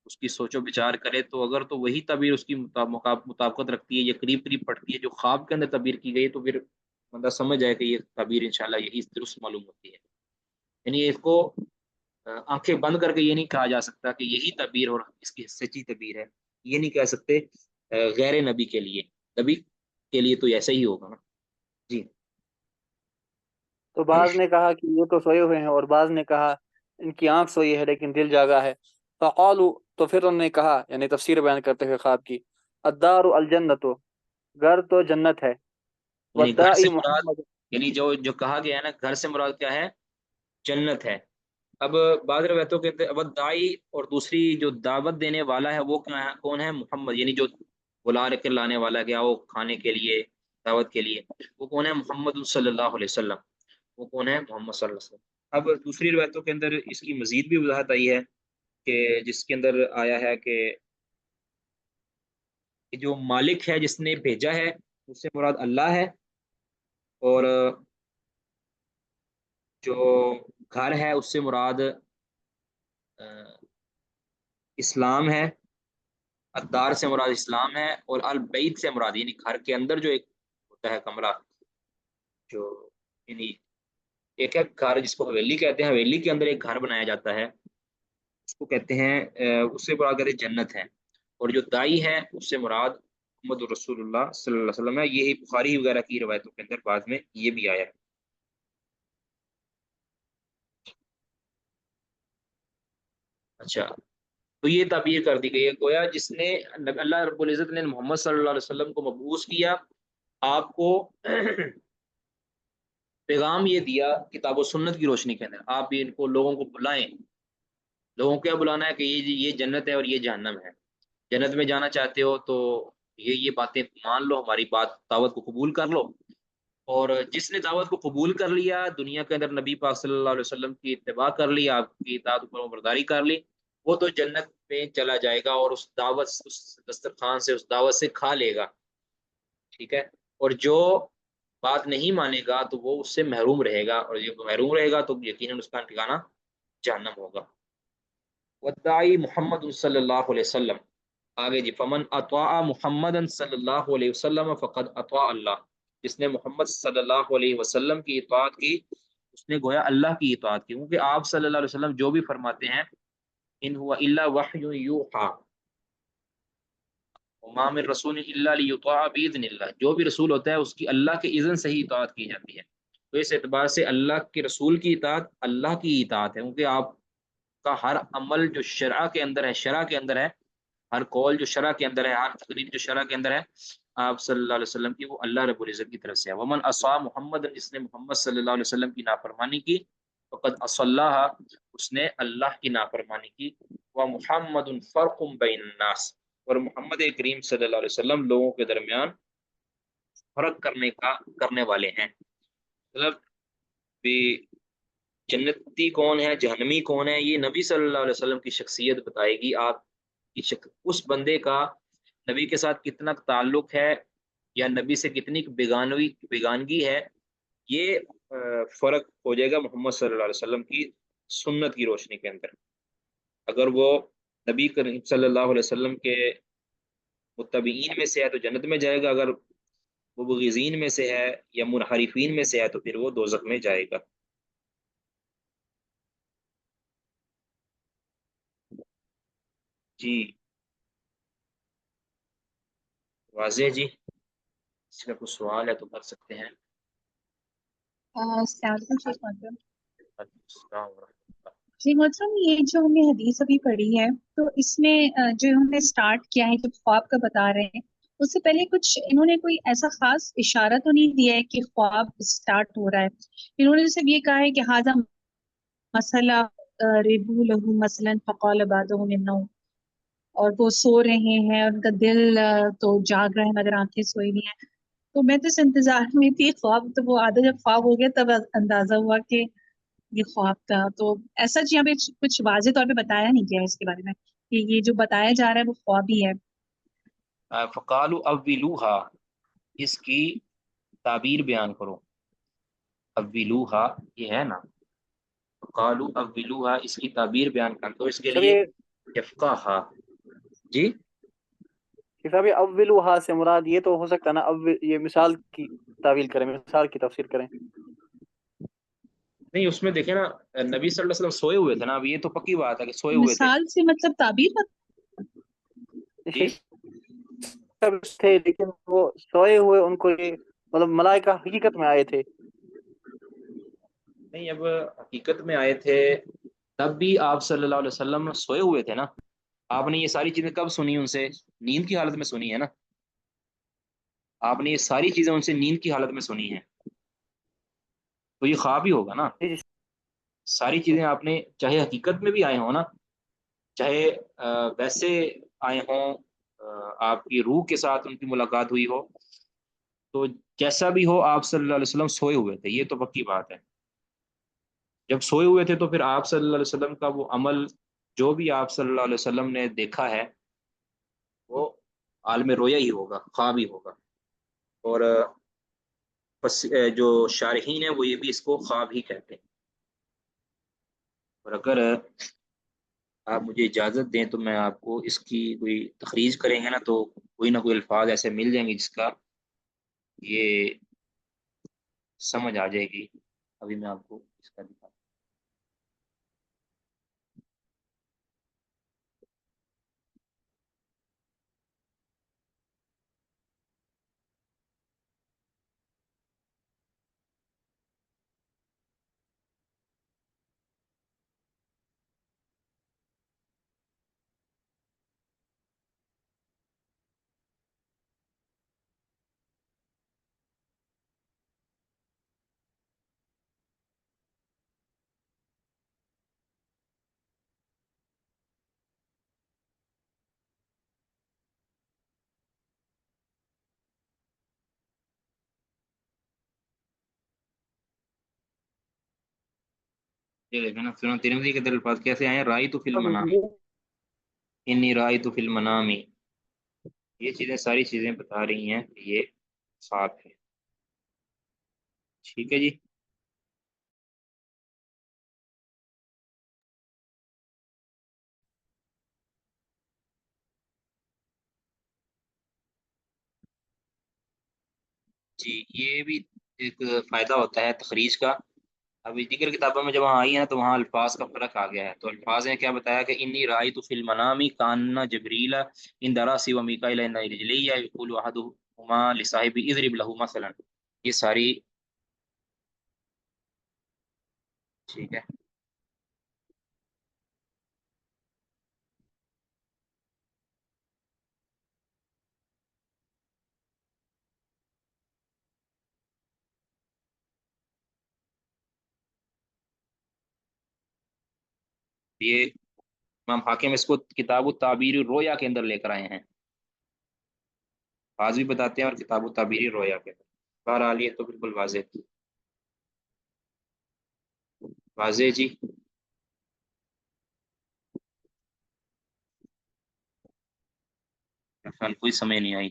اس کی سوچ و بچار کرے، تو اگر تو وہی تعبیر اس کی مطابقت رکھتی ہے یا قریب قریب پڑتی ہے جو خواب کے اندر تعبیر کی گئی، تو پھر بندہ سمجھ جائے کہ یہ تعبیر انشاءاللہ یہی درست معلوم ہوتی ہے۔ یعنی اس کو آنکھیں بند کر کے یہ نہیں کہا جا سکتا کہ یہی تعبیر اور اس کی سچی تعبیر ہے، یہ نہیں کہہ سکتے غیر نبی کے لیے، نبی کے لیے تو ایسا ہی ہوگا نا۔ جی تو بعض نے کہا کہ یہ تو سوئے ہوئے ہیں، اور بعض نے کہا ان کی آنکھ سوئی ہے لیکن دل جاگا ہے۔ فقالوا، تو پھر انہوں نے کہا، یعنی تفسیر بیان کرتے ہوئے خواب کی، الدار الجنت، گھر تو جنت ہے، یعنی گھر سے والدائی مراد، محمد، یعنی جو کہا گیا ہے نا گھر سے مراد کیا ہے؟ جنت ہے۔ اب بعض روایتوں کے اب دائی اور دوسری جو دعوت دینے والا ہے وہ کون ہے؟ محمد، یعنی جو بلا کر لانے والا ہے، کیا وہ کھانے کے لیے دعوت کے لیے، وہ کون ہے؟ محمد صلی اللہ علیہ وسلم، وہ کون ہے؟ محمد صلی اللہ علیہ وسلم۔ اب دوسری روایتوں کے اندر اس کی مزید بھی وضاحت آئی ہے کہ جس کے اندر آیا ہے کہ جو مالک ہے جس نے بھیجا ہے اس سے مراد اللہ ہے، اور جو گھر ہے اس سے مراد اسلام ہے، الدار سے مراد اسلام ہے، اور البیت سے مراد یعنی گھر کے اندر جو ایک ہوتا ہے کمرہ، جو یعنی ایک ہے گھر جس کو حویلی کہتے ہیں، حویلی کے اندر ایک گھر بنایا جاتا ہے اس کو کہتے ہیں اس سے مراد کہتے ہیں جنت ہے، اور جو دائی ہے اس سے مراد محمد رسول اللہ صلی اللہ علیہ وسلم ہے۔ یہی بخاری وغیرہ کی روایتوں کے اندر بعد میں یہ بھی آیا ہے۔ اچھا، تو یہ تعبیر کر دی گئی ہے، گویا جس نے اللہ رب العزت نے محمد صلی اللہ علیہ وسلم کو مبعوث کیا، آپ کو پیغام یہ دیا کتاب و سنت کی روشنی کے اندر، آپ بھی ان کو لوگوں کو بلائیں، لوگوں کو کیا بلانا ہے کہ یہ جنت ہے اور یہ جہنم ہے، جنت میں جانا چاہتے ہو تو یہ باتیں مان لو، ہماری بات دعوت کو قبول کر لو، اور جس نے دعوت کو قبول کر لیا، دنیا کے اندر نبی پاک صلی اللہ علیہ وسلم کی اتباع کر لی، آپ کی اطاعت و برداری کر لی، وہ تو جنت میں چلا جائے گا اور اس دعوت، اس دسترخوان سے، اس دعوت سے کھا لے گا، ٹھیک ہے، اور جو بات نہیں مانے گا تو وہ اس سے محروم رہے گا، اور جو محروم رہے گا تو یقیناً اس کا ٹھکانہ جہنم ہوگا۔ والداعی محمد صلی اللہ علیہ وسلم، آگے جی، فمن اطاع محمد صلی اللہ علیہ وسلم فقد اطاع اللہ، جس نے محمد صلی اللہ علیہ وسلم کی اطاعت کی اس نے گویا اللہ کی اطاعت کی، کیونکہ آپ صلی اللہ علیہ وسلم جو بھی فرماتے ہیں ان هو الا وحی یوحی وما من رسول الا لیطاع باذن اللہ، جو بھی رسول ہوتا ہے اس کی اللہ کے اذن سے ہی اطاعت کی جاتی ہے، تو اس اعتبار سے اللہ کے رسول کی اطاعت اللہ کی اطاعت ہے، کیونکہ آپ کا ہر عمل جو شرع کے اندر ہے، شرع کے اندر ہے، ہر قول جو شرع کے اندر ہے، ہر تقریر جو شرع کے اندر ہے آپ صلی اللہ علیہ وسلم کی، وہ اللہ رب العزت کی طرف سے ہے۔ ومن عصا محمد، جس نے محمد صلی اللہ علیہ وسلم کی نافرمانی کی، فقد عصى اللہ، اس نے اللہ کی نافرمانی کی۔ ومحمد فرق بین الناس، اور محمد کریم صلی اللہ علیہ وسلم لوگوں کے درمیان فرق کرنے والے ہیں، مطلب بھی جنتی کون ہے جہنمی کون ہے یہ نبی صلی اللہ علیہ وسلم کی شخصیت بتائے گی، آپ کی اس بندے کا نبی کے ساتھ کتنا تعلق ہے یا نبی سے کتنی بیگانگی ہے، یہ فرق ہو جائے گا محمد صلی اللہ علیہ وسلم کی سنت کی روشنی کے اندر۔ اگر وہ نبی کریم صلی اللہ علیہ وسلم کے متبعین میں سے ہے تو جنت میں جائے گا، اگر وہ مبغضین میں سے ہے یا منحرفین میں سے ہے تو پھر وہ دوزخ میں جائے گا۔ جی واضح جی، اس کا کوئی سوال ہے تو کر سکتے ہیں۔ السلام علیکم شیخ محترم۔ السلام ورحمۃ اللہ۔ جی محترم، یہ جو ہم نے حدیث ابھی پڑھی ہے تو اس میں جو ہم نے اسٹارٹ کیا ہے، جب خواب کا بتا رہے ہیں اس سے پہلے کچھ انہوں نے کوئی ایسا خاص اشارہ تو نہیں دیا ہے کہ خواب اسٹارٹ ہو رہا ہے، انہوں نے صرف یہ کہا ہے کہ ہاذا مسئلہ ریبو لہو مثلا فقال بعضهم النوم، اور وہ سو رہے ہیں، ان کا دل تو جاگ رہا ہے مگر آنکھیں سوئی نہیں ہیں. تو میں تو اس انتظار میں تھی خواب، تو وہ آدھا جب خواب ہو گیا تب اندازہ ہوا کہ یہ خواب تھا. تو ایسا یہاں پہ کچھ واضح طور پہ بتایا نہیں گیا ہے اس کے بارے میں کہ یہ جو بتایا جا رہا ہے وہ خواب ہی ہے. فقالو اولوہا، اس کی تعبیر بیان کرو. اولوہا یہ ہے نا، فقالو اولوہا اس کی تعبیر بیان کر دو، اس کے سب لیے یہ افقاہا. جی کتاب اولوہا سے مراد یہ تو ہو سکتا ہے نا، یہ مثال کی تعویل کریں، مثال کی تفسیر کریں. نہیں، اس میں دیکھیں نا، نبی صلی اللہ علیہ وسلم سوئے ہوئے تھے نا. اب یہ تو پکی بات ہے کہ سوئے ہوئے تھے. مثال سے مطلب تعبیر جی سب تھے لیکن وہ سوئے ہوئے، ان کو یہ مطلب ملائکہ حقیقت میں آئے تھے. نہیں، اب حقیقت میں آئے تھے تب بھی آپ صلی اللہ علیہ وسلم سوئے ہوئے تھے نا. آپ نے یہ ساری چیزیں کب سنی ان سے؟ نیند کی حالت میں سنی ہے نا. آپ نے یہ ساری چیزیں ان سے نیند کی حالت میں سنی ہیں، تو یہ خواب ہی ہوگا نا. جی جی ساری چیزیں آپ نے چاہے حقیقت میں بھی آئے ہوں نا، چاہے ویسے آئے ہوں، آپ کی روح کے ساتھ ان کی ملاقات ہوئی ہو، تو جیسا بھی ہو آپ صلی اللہ علیہ وسلم سوئے ہوئے تھے، یہ تو پکی بات ہے. جب سوئے ہوئے تھے تو پھر آپ صلی اللہ علیہ وسلم کا وہ عمل جو بھی آپ صلی اللہ علیہ وسلم نے دیکھا ہے وہ عالم رویا ہی ہوگا، خواب ہی ہوگا. اور جو شارحین ہیں وہ یہ بھی اس کو خواب ہی کہتے ہیں. اور اگر آپ مجھے اجازت دیں تو میں آپ کو اس کی کوئی تخریج کریں گے نا، تو کوئی نہ کوئی الفاظ ایسے مل جائیں گے جس کا یہ سمجھ آ جائے گی. ابھی میں آپ کو اس کا دکھاتا ہوں. یہ دیکھیں نا، سنن ترمذی کے در الفاظ کیسے آئے ہیں؟ رائی تو فی المنام، انی رائی تو فی المنام. یہ چیزیں ساری چیزیں بتا رہی ہیں کہ یہ خواب ہے. ٹھیک ہے جی. جی یہ بھی ایک فائدہ ہوتا ہے تخریج کا. ابھی دیگر کتابوں میں جب وہاں آئی ہے نا تو وہاں الفاظ کا فرق آ گیا ہے. تو الفاظ ہیں کیا بتایا کہ انی رأیت فی المنام کان جبریل عند راسی و میکائیل عند رجلی یقول احدهما لصاحب اضرب له مثلا. یہ ساری ٹھیک ہے. یہ امام حاکم اس کو کتاب التعبیر رویا کے اندر لے کر آئے ہیں. بعض بھی بتاتے ہیں اور کتاب التعبیر رویا کے اندر. بہرحال یہ تو بالکل واضح واضح جی. خیال کوئی سمجھ نہیں آئی.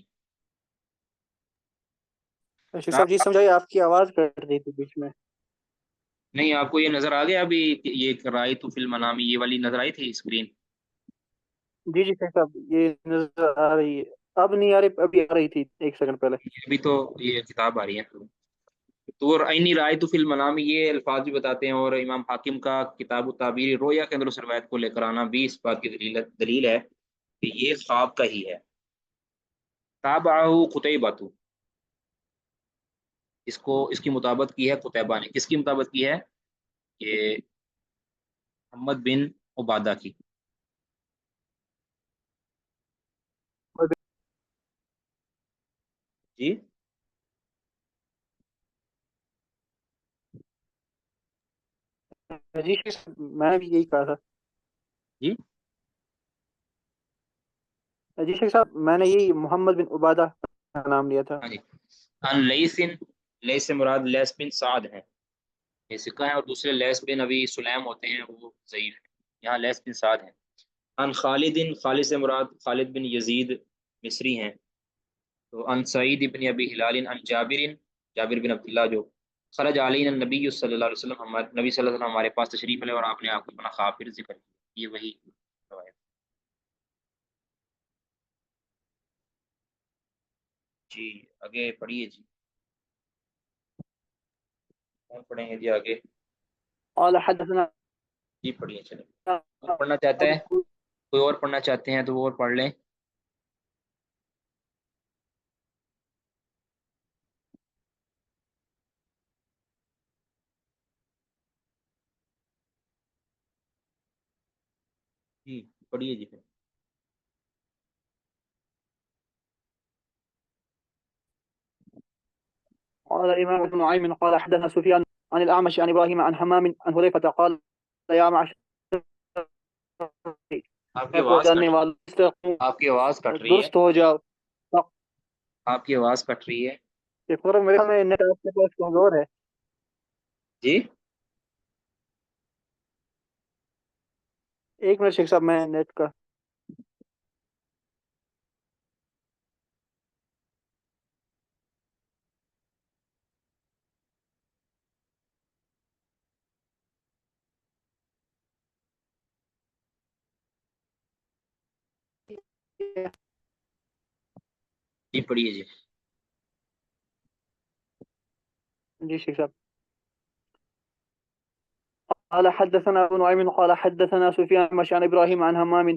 شیخ صاحب جی سمجھائیے، آپ کی آواز کٹ رہی تھی بیچ میں. نہیں، آپ کو یہ نظر آ گیا ابھی کہ یہ رائے تو فی المنامی یہ والی نظر آئی تھی اسکرین؟ جی جی شیخ صاحب یہ نظر آ رہی ہے. اب نہیں آ رہی، ابھی آ رہی تھی ایک سیکنڈ پہلے. ابھی تو یہ کتاب آ رہی ہے. تو عینی رائے تو فی المنام یہ الفاظ بھی بتاتے ہیں، اور امام حاکم کا کتاب التعبیر رویا کے اندر اس روایت کو لے کر آنا بھی اس بات کی دلیل ہے کہ یہ خواب کا ہی ہے. تابعہ قتیبہ، اس کی مطابقت کی ہے قتیبہ نے. کس کی مطابقت کی ہے؟ کہ محمد بن عبادہ کی. جی جی میں نے بھی یہی کہا تھا جی جی شیخ صاحب، میں نے یہی محمد بن عبادہ کا نام لیا تھا. ہاں جی. ان لیسن، لیس سے مراد لیس بن سعد ہے، یہ سکہ ہے، اور دوسرے لیس بن ابی سلیم ہوتے ہیں وہ ضعیف ہیں، یہاں لیس بن سعد ہیں. ان خالد، خالد سے مراد خالد بن یزید مصری ہیں. تو ان سعید بن ابی ہلال ان جابر، جابر بن عبداللہ جو خرج علینا النبی صلی اللہ علیہ وسلم، ہمارے نبی صلی اللہ علیہ وسلم ہمارے پاس تشریف لے اور آپ نے آپ کو اپنا خواب پھر ذکر کیا. یہ وہی روایت. جی آگے پڑھیے جی، کون پڑھیں گے جی آگے؟ قال حدثنا جی پڑھیے چلیں. اور پڑھنا چاہتا ہے کوئی اور پڑھنا چاہتے ہیں تو وہ اور پڑھ لیں. جی پڑھیے جی پھر. قال الإمام ابن نعيم قال حدثنا سفيان عن الأعمش عن إبراهيم عن حمام عن حذيفة قال يا معشر آپ کی آواز جاننے کٹ والوں آپ کی آواز کٹ رہی ہے، درست ہو جاؤ. آپ کی آواز کٹ رہی ہے. یہ پورا میرے میں نیٹ آپ کے پاس کمزور ہے. جی ایک منٹ شیخ صاحب، میں نیٹ کا جی پڑھیے جی. جی شیخ صاحب. قال حدثنا ابن نعيم قال حدثنا سفيان عن ابراهيم عن همام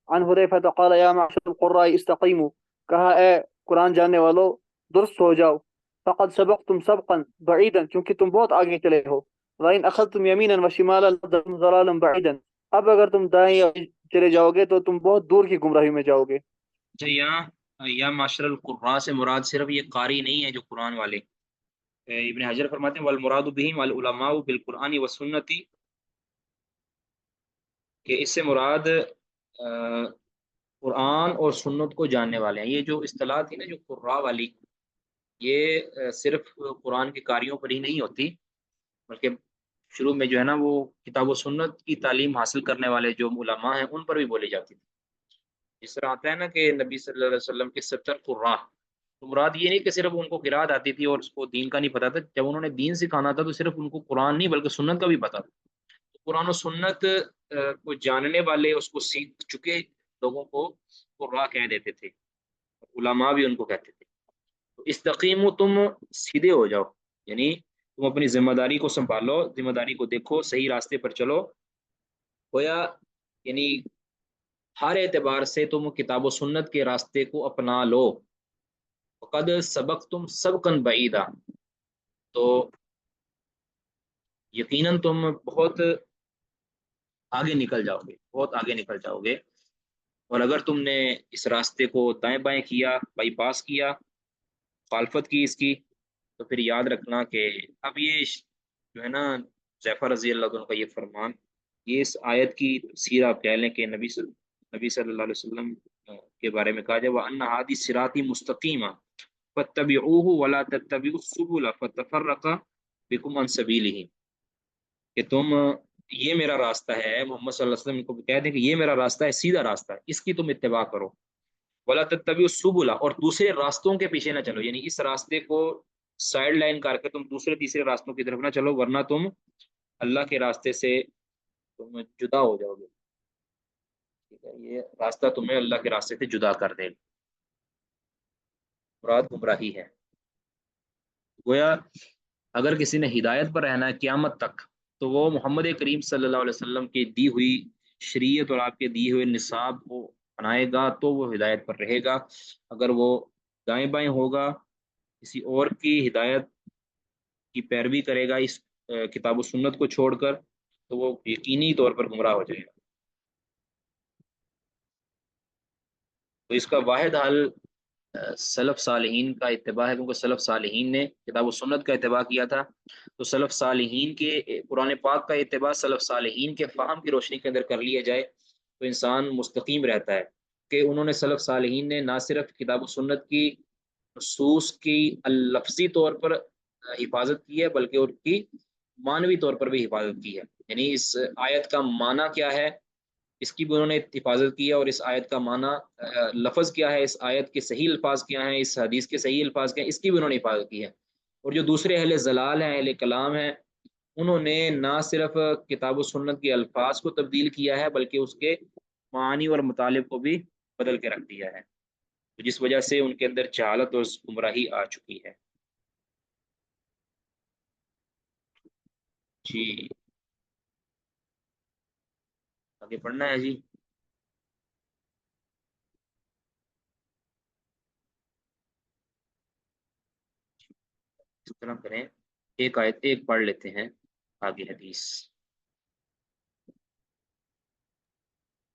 عن حذيفة قال يا معشر القراء استقيموا، کہا اے قرآن جاننے والو درست ہو جاؤ. فقد سبقتم سبقا بعيدا، کیونکہ تم بہت آگے چلے ہو. وإن أخذتم يمينا وشمالا لضللتم ضلالا بعيدا، اب اگر تم دائیں چلے جاؤ گے تو تم بہت دور کی گمراہی میں جاؤ گے. اچھا یہاں یا معاشر القراء سے مراد صرف یہ قاری نہیں ہے جو قرآن والے. ابن حجر فرماتے ہیں والمراد بہم العلماء بالقرآن والسنت، کہ اس سے مراد قرآن اور سنت کو جاننے والے ہیں. یہ جو اصطلاح تھی نا جو قراء والی، یہ صرف قرآن کے قاریوں پر ہی نہیں ہوتی، بلکہ شروع میں جو ہے نا وہ کتاب و سنت کی تعلیم حاصل کرنے والے جو علماء ہیں ان پر بھی بولی جاتی تھی. جس طرح آتا ہے نا کہ نبی صلی اللہ علیہ وسلم کے 70 قراء، تو مراد یہ نہیں کہ صرف ان کو قرات آتی تھی اور اس کو دین کا نہیں پتا تھا. جب انہوں نے دین سکھانا تھا تو صرف ان کو قرآن نہیں بلکہ سنت کا بھی پتا تھا. قرآن و سنت کو جاننے والے، اس کو سیکھ چکے لوگوں کو قراء کہہ دیتے تھے، علماء بھی ان کو کہتے تھے. تو استقیموا، تم سیدھے ہو جاؤ، یعنی تم اپنی ذمہ داری کو سنبھالو، ذمہ داری کو دیکھو، صحیح راستے پر چلو. گویا یعنی ہر اعتبار سے تم کتاب و سنت کے راستے کو اپنا لو. قد سبقتم سبقا بعیدا، تو یقیناً تم بہت آگے نکل جاؤ گے، بہت آگے نکل جاؤ گے. اور اگر تم نے اس راستے کو دائیں بائیں کیا، بائی پاس کیا، مخالفت کی اس کی، تو پھر یاد رکھنا کہ اب یہ جو ہے نا حذیفہ رضی اللہ عنہ کا یہ فرمان، یہ اس آیت کی تفسیر آپ کہہ لیں کہ نبی صلی اللہ علیہ وسلم کے بارے میں کہا جائے وَأَنَّ هَذِهِ صِرَاطِي مُسْتَقِيمًا فَاتَّبِعُوهُ وَلَا تَتَّبِعُوا السُّبُلَ فَتَفَرَّقَ بِكُمْ عَنْ سَبِيلِهِ، کہ تم یہ میرا راستہ ہے، محمد صلی اللہ علیہ وسلم کو کہہ دیں کہ یہ میرا راستہ ہے، سیدھا راستہ ہے، اس کی تم اتباع کرو. وَلَا تَتَّبِعُوا السُّبُلَ، اور دوسرے راستوں کے پیچھے نہ چلو، یعنی اس راستے کو سائڈ لائن کر کے تم دوسرے تیسرے راستوں کی طرف نہ چلو، ورنہ تم اللہ کے راستے سے تم جدا ہو جاؤ گے. ٹھیک ہے، یہ راستہ تمہیں اللہ کے راستے سے جدا کر دے گا. مراد گمراہی ہے. گویا اگر کسی نے ہدایت پر رہنا ہے قیامت تک، تو وہ محمد کریم صلی اللہ علیہ وسلم کی دی ہوئی شریعت اور آپ کے دیے ہوئے نصاب کو بنائے گا تو وہ ہدایت پر رہے گا. اگر وہ دائیں بائیں ہوگا، کسی اور کی ہدایت کی پیروی کرے گا اس کتاب و سنت کو چھوڑ کر، تو وہ یقینی طور پر گمراہ ہو جائے گا. تو اس کا واحد حل سلف صالحین کا اتباع ہے، کیونکہ سلف صالحین نے کتاب و سنت کا اتباع کیا تھا، تو سلف صالحین کے قرآن پاک کا اتباع سلف صالحین کے فہم کی روشنی کے اندر کر لیا جائے تو انسان مستقیم رہتا ہے، کہ انہوں نے سلف صالحین نے نہ صرف کتاب و سنت کی نصوص کی لفظی طور پر حفاظت کی ہے، بلکہ ان کی معنوی طور پر بھی حفاظت کی ہے، یعنی اس آیت کا معنی کیا ہے اس کی بھی انہوں نے حفاظت کی ہے، اور اس آیت کا معنی لفظ کیا ہے، اس آیت کے صحیح الفاظ کیا ہیں، اس حدیث کے صحیح الفاظ کیا ہیں، اس کی بھی انہوں نے حفاظت کی ہے۔ اور جو دوسرے اہل ضلال ہیں، اہل کلام ہیں، انہوں نے نہ صرف کتاب و سنت کے الفاظ کو تبدیل کیا ہے بلکہ اس کے معانی اور مطالب کو بھی بدل کے رکھ دیا ہے، جس وجہ سے ان کے اندر جہالت اور گمراہی آ چکی ہے۔ جی آگے پڑھنا ہے جی۔ اس طرح کریں، ایک آیت ایک پڑھ لیتے ہیں، آگے حدیث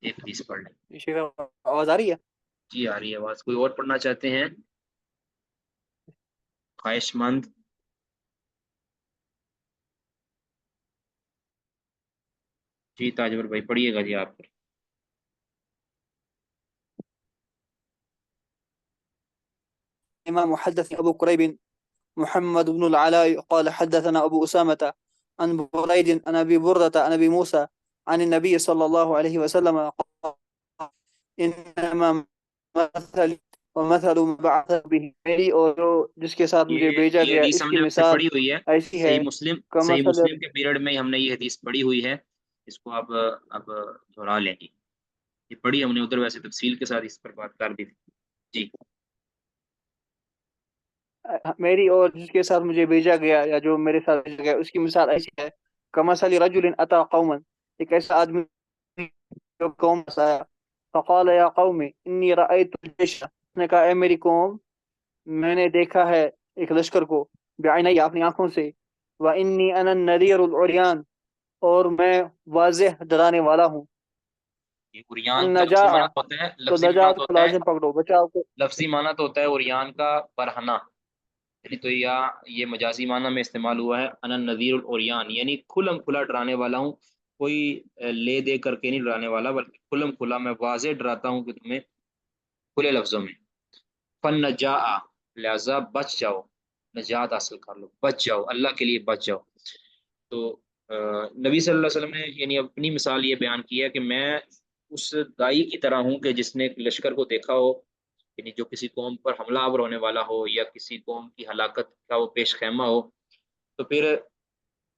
ایک حدیث پڑھ لیں۔ شیخ آواز آ رہی ہے؟ جی آ رہی ہے آواز۔ کوئی اور پڑھنا چاہتے ہیں؟ خواہش مند؟ جی تاجور بھائی پڑھیے گا جی آپ پر۔ امام حدثنا ابو قريب محمد بن العلاء قال حدثنا ابو اسامة عن بريد عن ابي بردة عن ابي موسى عن النبي صلى الله عليه وسلم قال انما مثل ومثل ما بعث به میری اور جس کے ساتھ مجھے بھیجا یہ گیا حدیث اس ہم کی نے ویسے مثال پڑھی ہوئی ہے، ایسی ہے صحیح کمثل مسلم کے پیریڈ میں ہم نے یہ حدیث پڑھی ہوئی ہے، اس کو اب دہرا لیں گے، یہ پڑھی ہم نے ادھر ویسے تفصیل کے ساتھ اس پر بات کر دی تھی۔ جی میری اور جس کے ساتھ مجھے بھیجا گیا یا جو میرے ساتھ بھیجا گیا اس کی مثال ایسی ہے کمثل رجل اتى قوما، ایک ایسا آدمی جو قوم سے آیا، فقال یا قوم انی رأیت الجیش، اس نے کہا اے میری قوم میں نے دیکھا ہے ایک لشکر کو، بعینی اپنی آنکھوں سے، وانی انا النذیر العریان، اور میں واضح ڈرانے والا ہوں، یہ عریان کا لفظی النجاء معنی تو ہوتا ہے، تو لفظی معنی نجات تو کو ہوتا ہے، لازم پکڑو بچاؤ کو، لفظی معنی تو ہوتا ہے عریان کا برہنہ، یعنی تو یا یہ مجازی معنی میں استعمال ہوا ہے انا النذیر العریان، یعنی کھلم کھلا ڈرانے والا ہوں، کوئی لے دے کر کے نہیں ڈرانے والا بلکہ کھلم کھلا میں واضح ڈراتا ہوں کہ تمہیں کھلے لفظوں میں۔ فن نجا، لہذا بچ جاؤ، نجات حاصل کر لو، بچ جاؤ، اللہ کے لیے بچ جاؤ۔ تو نبی صلی اللہ علیہ وسلم نے یعنی اپنی مثال یہ بیان کی ہے کہ میں اس دائی کی طرح ہوں کہ جس نے ایک لشکر کو دیکھا ہو، یعنی جو کسی قوم پر حملہ آور ہونے والا ہو یا کسی قوم کی ہلاکت کا وہ پیش خیمہ ہو، تو پھر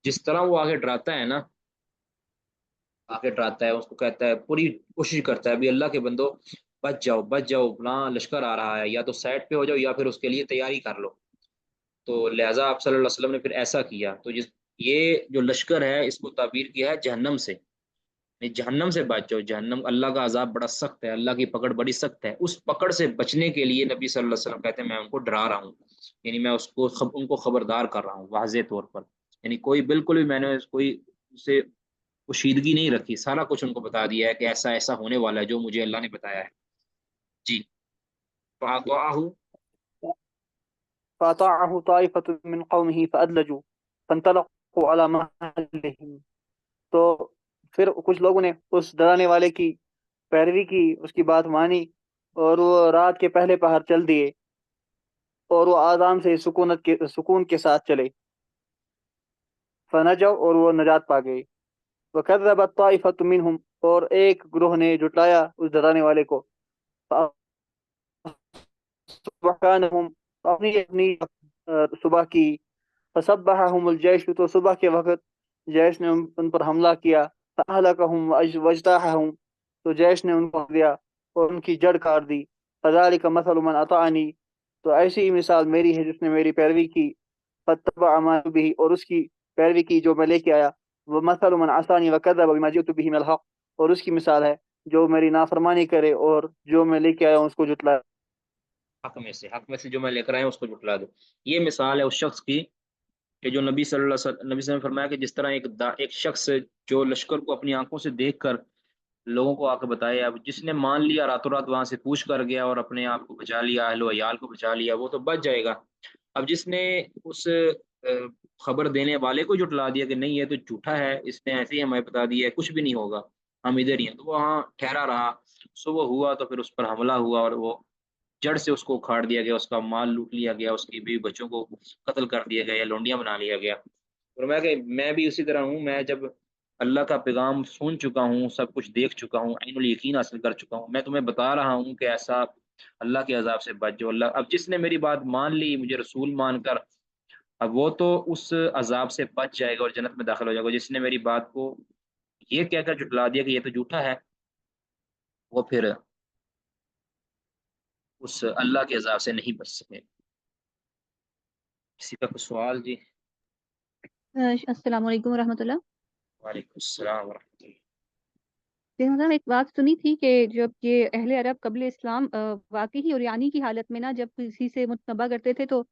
جس طرح وہ آگے ڈراتا ہے نا، آگے ڈراتا ہے، اس کو کہتا ہے، پوری کوشش کرتا ہے بھی اللہ کے بندو بچ جاؤ بچ جاؤ، فلاں لشکر آ رہا ہے، یا تو سائڈ پہ ہو جاؤ یا پھر اس کے لیے تیاری کر لو۔ تو لہٰذا آپ صلی اللہ علیہ وسلم نے پھر ایسا کیا، تو یہ جو لشکر ہے اس کو تعبیر کیا ہے جہنم سے، نہیں جہنم سے بچ جاؤ، جہنم اللہ کا عذاب بڑا سخت ہے، اللہ کی پکڑ بڑی سخت ہے، اس پکڑ سے بچنے کے لیے نبی صلی اللہ علیہ وسلم کہتے ہیں میں ان کو ڈرا رہا ہوں، یعنی میں ان کو خبردار کر رہا ہوں واضح طور پر، یعنی کوئی بالکل بھی میں نے کوئی اسے پوشیدگی نہیں رکھی، سارا کچھ ان کو بتا دیا ہے کہ ایسا ایسا ہونے والا ہے جو مجھے اللہ نے بتایا ہے۔ جی فَأَطَاعَهُ، فأطاعه طائفة من قومه فأدلجوا فانطلقوا على مهلهم، تو پھر کچھ لوگوں نے اس ڈرانے والے کی پیروی کی، اس کی بات مانی، اور وہ رات کے پہلے پہر چل دیے، اور وہ آرام سے سکون کے ساتھ چلے، فنجوا، اور وہ نجات پا گئے، وکذبت طائفة منهم، اور ایک گروہ نے جھٹلایا اس ڈرانے والے کو، فأصبحوا اپنی اپنی صبح کی، فصبحهم الجيش، تو صبح کے وقت جیش نے ان پر حملہ کیا، فأهلكهم واجتاحهم، تو جیش نے ان کو دیا اور ان کی جڑ کاٹ دی، فذلك مثل من اطاعنی، تو ایسی ہی مثال میری ہے جس نے میری پیروی کی، فاتبع ما به، اور اس کی پیروی کی جو میں لے کے آیا، ومثل من عصانی وكذب بما جئت به من الحق، اور اس کی مثال ہے جو میری نافرمانی کرے اور جو میں لے کے آیا ہوں اس کو جھٹلائے۔ حق میں سے جو میں لے کر آیا ہوں اس کو جھٹلا دو، یہ مثال ہے اس شخص کی کہ جو نبی صلی اللہ علیہ وسلم نے فرمایا کہ جس طرح ایک شخص جو لشکر کو اپنی آنکھوں سے دیکھ کر لوگوں کو آ کے بتائے. اب جس نے مان لیا راتوں رات وہاں سے کوچ کر گیا اور اپنے آپ کو بچا لیا، اہل و عیال کو بچا لیا، وہ تو بچ جائے گا. اب جس نے اس خبر دینے والے کو جھٹلا دیا کہ نہیں یہ تو جھوٹا ہے، اس نے ایسے ہی ہمیں بتا دیا ہے کچھ بھی نہیں ہوگا، ہم ادھر ہی ہیں، تو وہ وہاں ٹھہرا رہا. صبح ہوا تو پھر اس پر حملہ ہوا اور وہ جڑ سے اس کو اکھاڑ دیا گیا، اس کا مال لوٹ لیا گیا، اس کی بیوی بچوں کو قتل کر دیا گیا یا لونڈیاں بنا لیا گیا. اور میں بھی اسی طرح ہوں. میں جب اللہ کا پیغام سن چکا ہوں، سب کچھ دیکھ چکا ہوں، عین الیقین حاصل کر چکا ہوں، میں تمہیں بتا رہا ہوں کہ ایسا اللہ کے عذاب سے بچ جو. اب جس نے میری بات مان لی مجھے رسول مان کر، اب وہ تو اس عذاب سے بچ جائے گا اور جنت میں داخل ہو جائے گا. جس نے میری بات کو یہ کہہ کر جھٹلا دیا کہ یہ تو جھوٹا ہے، وہ پھر اس اللہ کے عذاب سے نہیں بچ سکے. کسی کا کوئی سوال جی؟ السلام علیکم ورحمۃ اللہ. وعلیکم السلام ورحمۃ اللہ. مطلب ایک بات سنی تھی کہ جب یہ اہل عرب قبل اسلام واقعی ہی اوریانی کی حالت میں نا جب کسی سے متنبہ کرتے تھے تو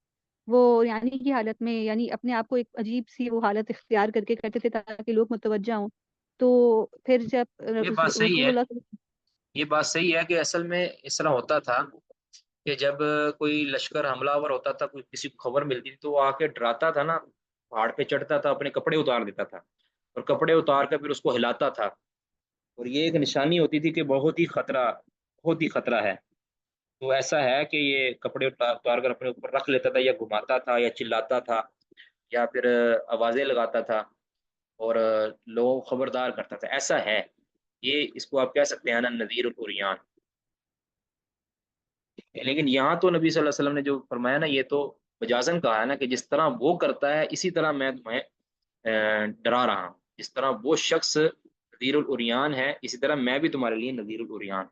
وہ اوریانی کی حالت میں یعنی اپنے آپ کو ایک عجیب سی وہ حالت اختیار کر کے کرتے تھے تاکہ لوگ متوجہ ہوں. تو پھر جب یہ بات صحیح رسول ہے، اللہ صلی یہ بات صحیح ہے کہ اصل میں اس طرح ہوتا تھا کہ جب کوئی لشکر حملہ آور ہوتا تھا، کوئی کسی کو خبر ملتی تھی تو وہ آ کے ڈراتا تھا نا، پہاڑ پہ چڑھتا تھا، اپنے کپڑے اتار دیتا تھا اور کپڑے اتار کر پھر اس کو ہلاتا تھا. اور یہ ایک نشانی ہوتی تھی کہ بہت ہی خطرہ، بہت ہی خطرہ ہے. تو ایسا ہے کہ یہ کپڑے اتار کر اپنے اوپر رکھ لیتا تھا یا گھماتا تھا یا چلاتا تھا یا پھر آوازیں لگاتا تھا اور لوگوں کو خبردار کرتا تھا. ایسا ہے، یہ اس کو آپ کہہ سکتے ہیں نا نذیر الاریان. لیکن یہاں تو نبی صلی اللہ علیہ وسلم نے جو فرمایا نا یہ تو مجازن کہا ہے نا کہ جس طرح وہ کرتا ہے اسی طرح میں تمہیں ڈرا رہا ہوں. جس طرح وہ شخص نذیر الاریان ہے اسی طرح میں بھی تمہارے لیے نذیر الاریان.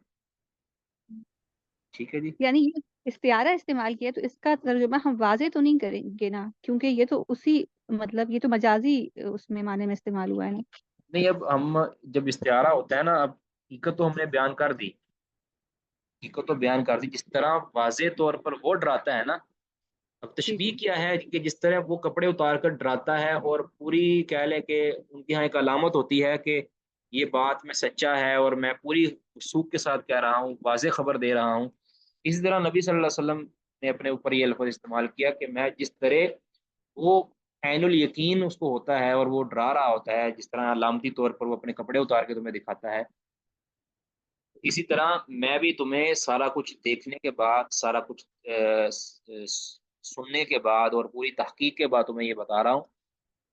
ٹھیک ہے جی. یعنی یہ استعارہ استعمال کیا تو اس کا ترجمہ ہم واضح تو نہیں کریں گے نا کیونکہ یہ تو اسی مطلب یہ تو مجازی اس میں معنی میں استعمال ہوا ہے نا. نہیں، اب ہم جب استعارہ ہوتا ہے نا، اب حقیقت تو ہم نے بیان کر دی، حقیقت تو بیان کر دی. جس طرح واضح طور پر وہ ڈراتا ہے نا، اب جی تشبیہ جی کیا ہے کہ جس طرح وہ کپڑے اتار کر ڈراتا ہے اور پوری کہہ لیں کہ ان کے یہاں ایک علامت ہوتی ہے کہ یہ بات میں سچا ہے اور میں پوری وثوق کے ساتھ کہہ رہا ہوں، واضح خبر دے رہا ہوں. اسی طرح نبی صلی اللہ علیہ وسلم نے اپنے اوپر یہ لفظ استعمال کیا کہ میں جس طرح وہ عین الیقین اس کو ہوتا ہے اور وہ ڈرا رہا ہوتا ہے، جس طرح علامتی طور پر وہ اپنے کپڑے اتار کے تمہیں دکھاتا ہے، اسی طرح میں بھی تمہیں سارا کچھ دیکھنے کے بعد، سارا کچھ سننے کے بعد اور پوری تحقیق کے بعد تمہیں یہ بتا رہا ہوں.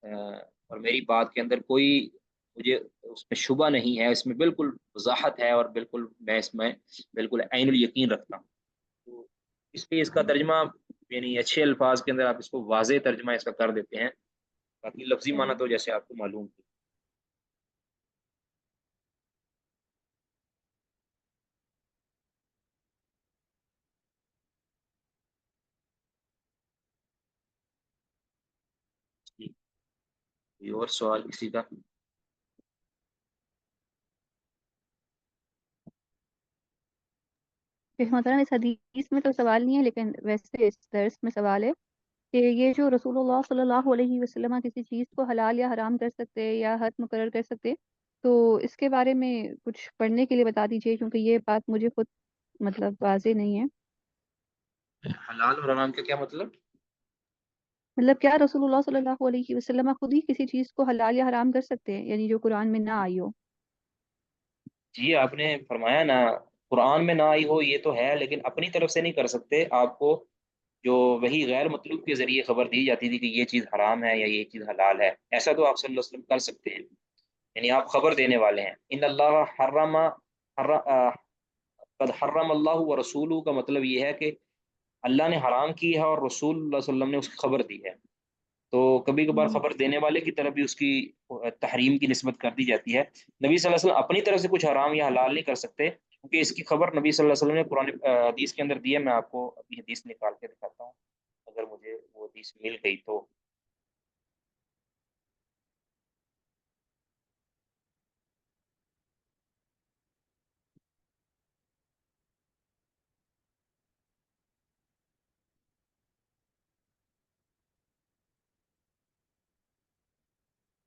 اور میری بات کے اندر کوئی مجھے اس میں شبہ نہیں ہے، اس میں بالکل وضاحت ہے اور بالکل میں اس میں بالکل عین الیقین رکھتا ہوں. تو اس لیے اس کا ترجمہ یعنی اچھے الفاظ کے اندر آپ اس کو واضح ترجمہ اس کا کر دیتے ہیں، باقی لفظی معنی صحیح. تو جیسے آپ کو معلوم تھی. کوئی اور سوال کسی کا؟ مثلا اس حدیث میں تو سوال نہیں ہے لیکن ویسے اس درس میں سوال ہے کہ یہ جو رسول اللہ صلی اللہ علیہ وسلم کسی چیز کو حلال یا حرام کر سکتے یا حد مقرر کر سکتے تو اس کے بارے میں کچھ پڑھنے کے لیے بتا دیجیے کیونکہ یہ بات مجھے خود مطلب واضح نہیں ہے. حلال اور حرام کا کیا مطلب؟ مطلب کیا رسول اللہ صلی اللہ علیہ وسلم خود ہی کسی چیز کو حلال یا حرام کر سکتے ہیں یعنی جو قرآن میں نہ آئی ہو. جی آپ نے فرمایا نا قرآن میں نہ آئی ہو یہ تو ہے، لیکن اپنی طرف سے نہیں کر سکتے. آپ کو جو وہی غیر مطلوب کے ذریعے خبر دی جاتی تھی کہ یہ چیز حرام ہے یا یہ چیز حلال ہے، ایسا تو آپ صلی اللہ علیہ وسلم کر سکتے ہیں. یعنی آپ خبر دینے والے ہیں. ان اللہ حرم قد حرم اللہ و رسول کا مطلب یہ ہے کہ اللہ نے حرام کی ہے اور رسول اللہ صلی اللہ علیہ وسلم نے اس کی خبر دی ہے. تو کبھی کبھار ہم، خبر دینے والے کی طرف بھی اس کی تحریم کی نسبت کر دی جاتی ہے. نبی صلی اللہ علیہ وسلم اپنی طرف سے کچھ حرام یا حلال نہیں کر سکتے کیونکہ اس کی خبر نبی صلی اللہ علیہ وسلم نے قرآن حدیث کے اندر دی ہے. میں آپ کو ابھی حدیث نکال کے دکھاتا ہوں اگر مجھے وہ حدیث مل گئی تو.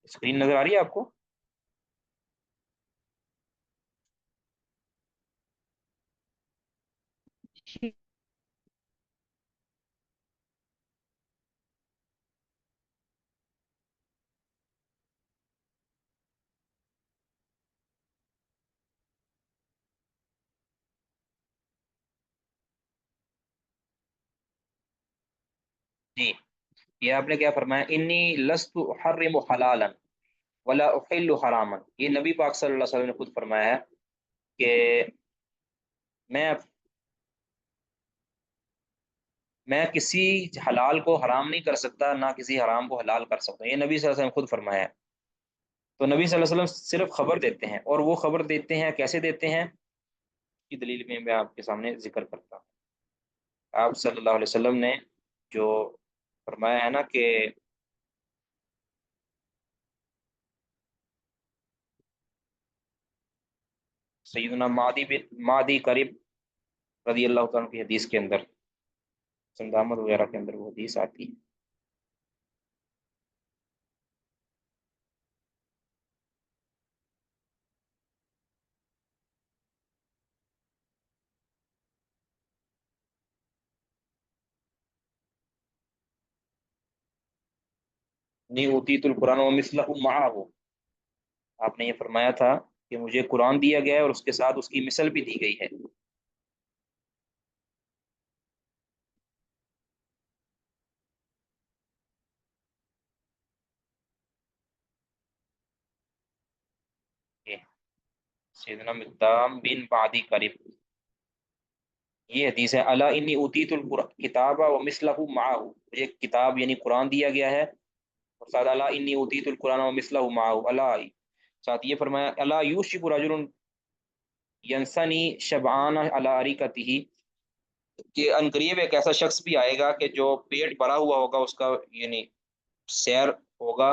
اسکرین نظر آ رہی ہے آپ کو؟ جی یہ آپ نے کیا فرمایا، انی لست احرم حلالا ولا احل حراما، یہ نبی پاک صلی اللہ علیہ وسلم نے خود فرمایا ہے کہ میں کسی حلال کو حرام نہیں کر سکتا، نہ کسی حرام کو حلال کر سکتا، یہ نبی صلی اللہ علیہ وسلم نے خود فرمایا ہے۔ تو نبی صلی اللہ علیہ وسلم صرف خبر دیتے ہیں، اور وہ خبر دیتے ہیں کیسے دیتے ہیں کی دلیل میں آپ کے سامنے ذکر کرتا ہوں۔ آپ صلی اللہ علیہ وسلم نے جو فرمایا ہے نا کہ سیدنا مادی قریب رضی اللہ تعالیٰ کی حدیث کے اندر، سندامت وغیرہ کے اندر وہ حدیث آتی ہے۔ نہیں اوتیت القرآن ومثلہ معہ، آپ نے یہ فرمایا تھا کہ مجھے قرآن دیا گیا ہے اور اس کے ساتھ اس کی مثل بھی دی گئی ہے۔ یہ سیدنا مقدام بن بعدی قریب، یہ حدیث ہے، الا انی اوتیت الکتاب ومثلہ معہ، مجھے کتاب یعنی قرآن دیا گیا ہے، اور ساتھ الا انی اوتیت القرآن ومثلہ معہ، الا ساتھ یہ فرمایا الا یوشک رجل ینسنی شبعان علی ارکتہ، کہ ان قریب ایک ایسا شخص بھی آئے گا کہ جو پیٹ بھرا ہوا ہوگا اس کا، یعنی سیر ہوگا،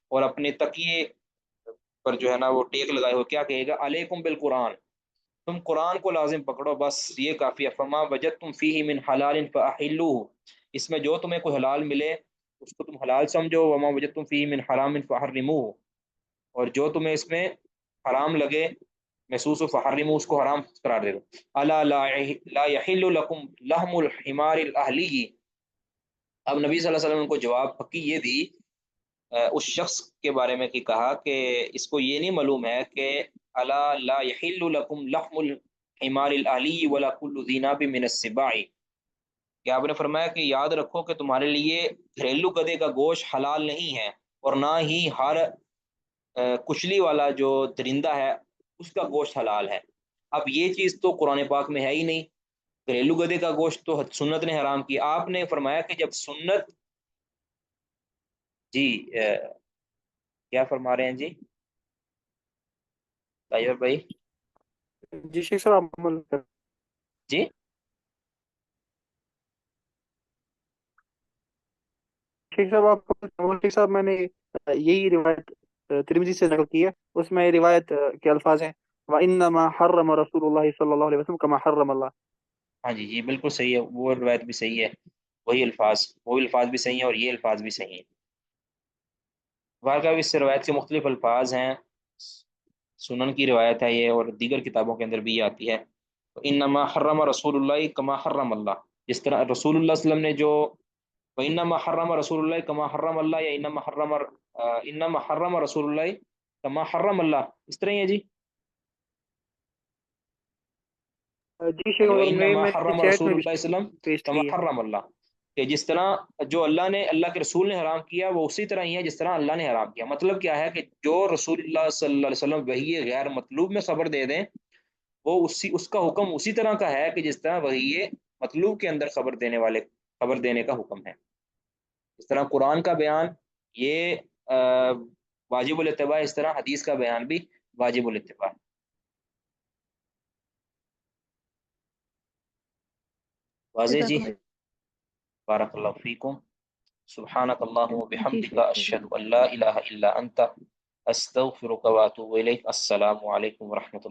اور اپنے تکیے پر جو ہے نا وہ ٹیک لگائے ہو، کیا کہے گا، علیکم بالقرآن، تم قرآن کو لازم پکڑو، بس یہ کافی ہے، فما وجدتم فیہ من حلال فاحلوہ، اس میں جو تمہیں کوئی حلال ملے اس کو تم حلال سمجھو، وما وجدتم فیہ من حرام فحرموہ، اور جو تمہیں اس میں حرام لگے محسوس و فحرموہ، اس کو حرام قرار دے دو۔ الا لا یحل لکم لحم الحمار الاہلی، اب نبی صلی اللہ علیہ وسلم نے ان کو جواب پکی یہ دی اس شخص کے بارے میں کہ کہا کہ اس کو یہ نہیں معلوم ہے کہ الا لا یحل لکم لحم الحمار الاہلی ولا کل ذی ناب من السباع، کہ آپ نے فرمایا کہ یاد رکھو کہ تمہارے لیے گھریلو گدھے کا گوشت حلال نہیں ہے، اور نہ ہی ہر کچلی والا جو درندہ ہے اس کا گوشت حلال ہے۔ اب یہ چیز تو قرآن پاک میں ہے ہی نہیں، گھریلو گدھے کا گوشت تو سنت نے حرام کیا، آپ نے فرمایا کہ جب سنت، جی کیا فرما رہے ہیں جی طیب بھائی؟ جی شیخ صاحب آپ عمل کریں۔ جی شیخ صاحب شیخ صاحب میں نے یہی روایت ترمذی سے نقل کی ہے، اس میں روایت کے الفاظ ہیں وَإِنَّمَا حَرَّمَ رَسُولُ اللَّهِ صلی اللہ علیہ وسلم كَمَا حَرَّمَ اللَّهُ۔ ہاں جی جی بالکل صحیح ہے، وہ روایت بھی صحیح ہے، وہی الفاظ بھی صحیح ہیں اور یہ الفاظ بھی صحیح ہیں۔ واقعہ اس سے روایت کے مختلف الفاظ ہیں، سنن کی روایت ہے یہ، اور دیگر کتابوں کے اندر بھی یہ آتی ہے، انما حرم رسول اللہ کما حرم اللہ، جس طرح رسول اللہ صلی اللہ علیہ وسلم نے جو انما حرم رسول اللہ کما حرم اللہ، یا انما حرم رسول اللہ کما حرم اللہ، اس طرح ہی ہے جی۔ جی شیخ جو میں انما نے حرم چیٹ رسول میں بھی اللہ صلی اللہ علیہ وسلم پیسٹ کما کی ہے۔ حرم اللہ، کہ جس طرح جو اللہ کے رسول نے حرام کیا وہ اسی طرح ہی ہے جس طرح اللہ نے حرام کیا۔ مطلب کیا ہے کہ جو رسول اللہ صلی اللہ علیہ وسلم وحی غیر مطلوب میں خبر دے دیں، وہ اس کا حکم اسی طرح کا ہے کہ جس طرح وحی مطلوب کے اندر خبر دینے کا حکم ہے۔ اس طرح قرآن کا بیان یہ واجب الاتباع، اس طرح حدیث کا بیان بھی واجب الاتباع۔ واضح جزاک جی؟ اللہ۔ بارک اللہ فیکم، سبحانک اللہم جی وبحمدک، شکریہ۔ اشہد ان لا الہ الا انت، استغفرک واتوب الیک۔ السلام علیکم ورحمۃ اللہ۔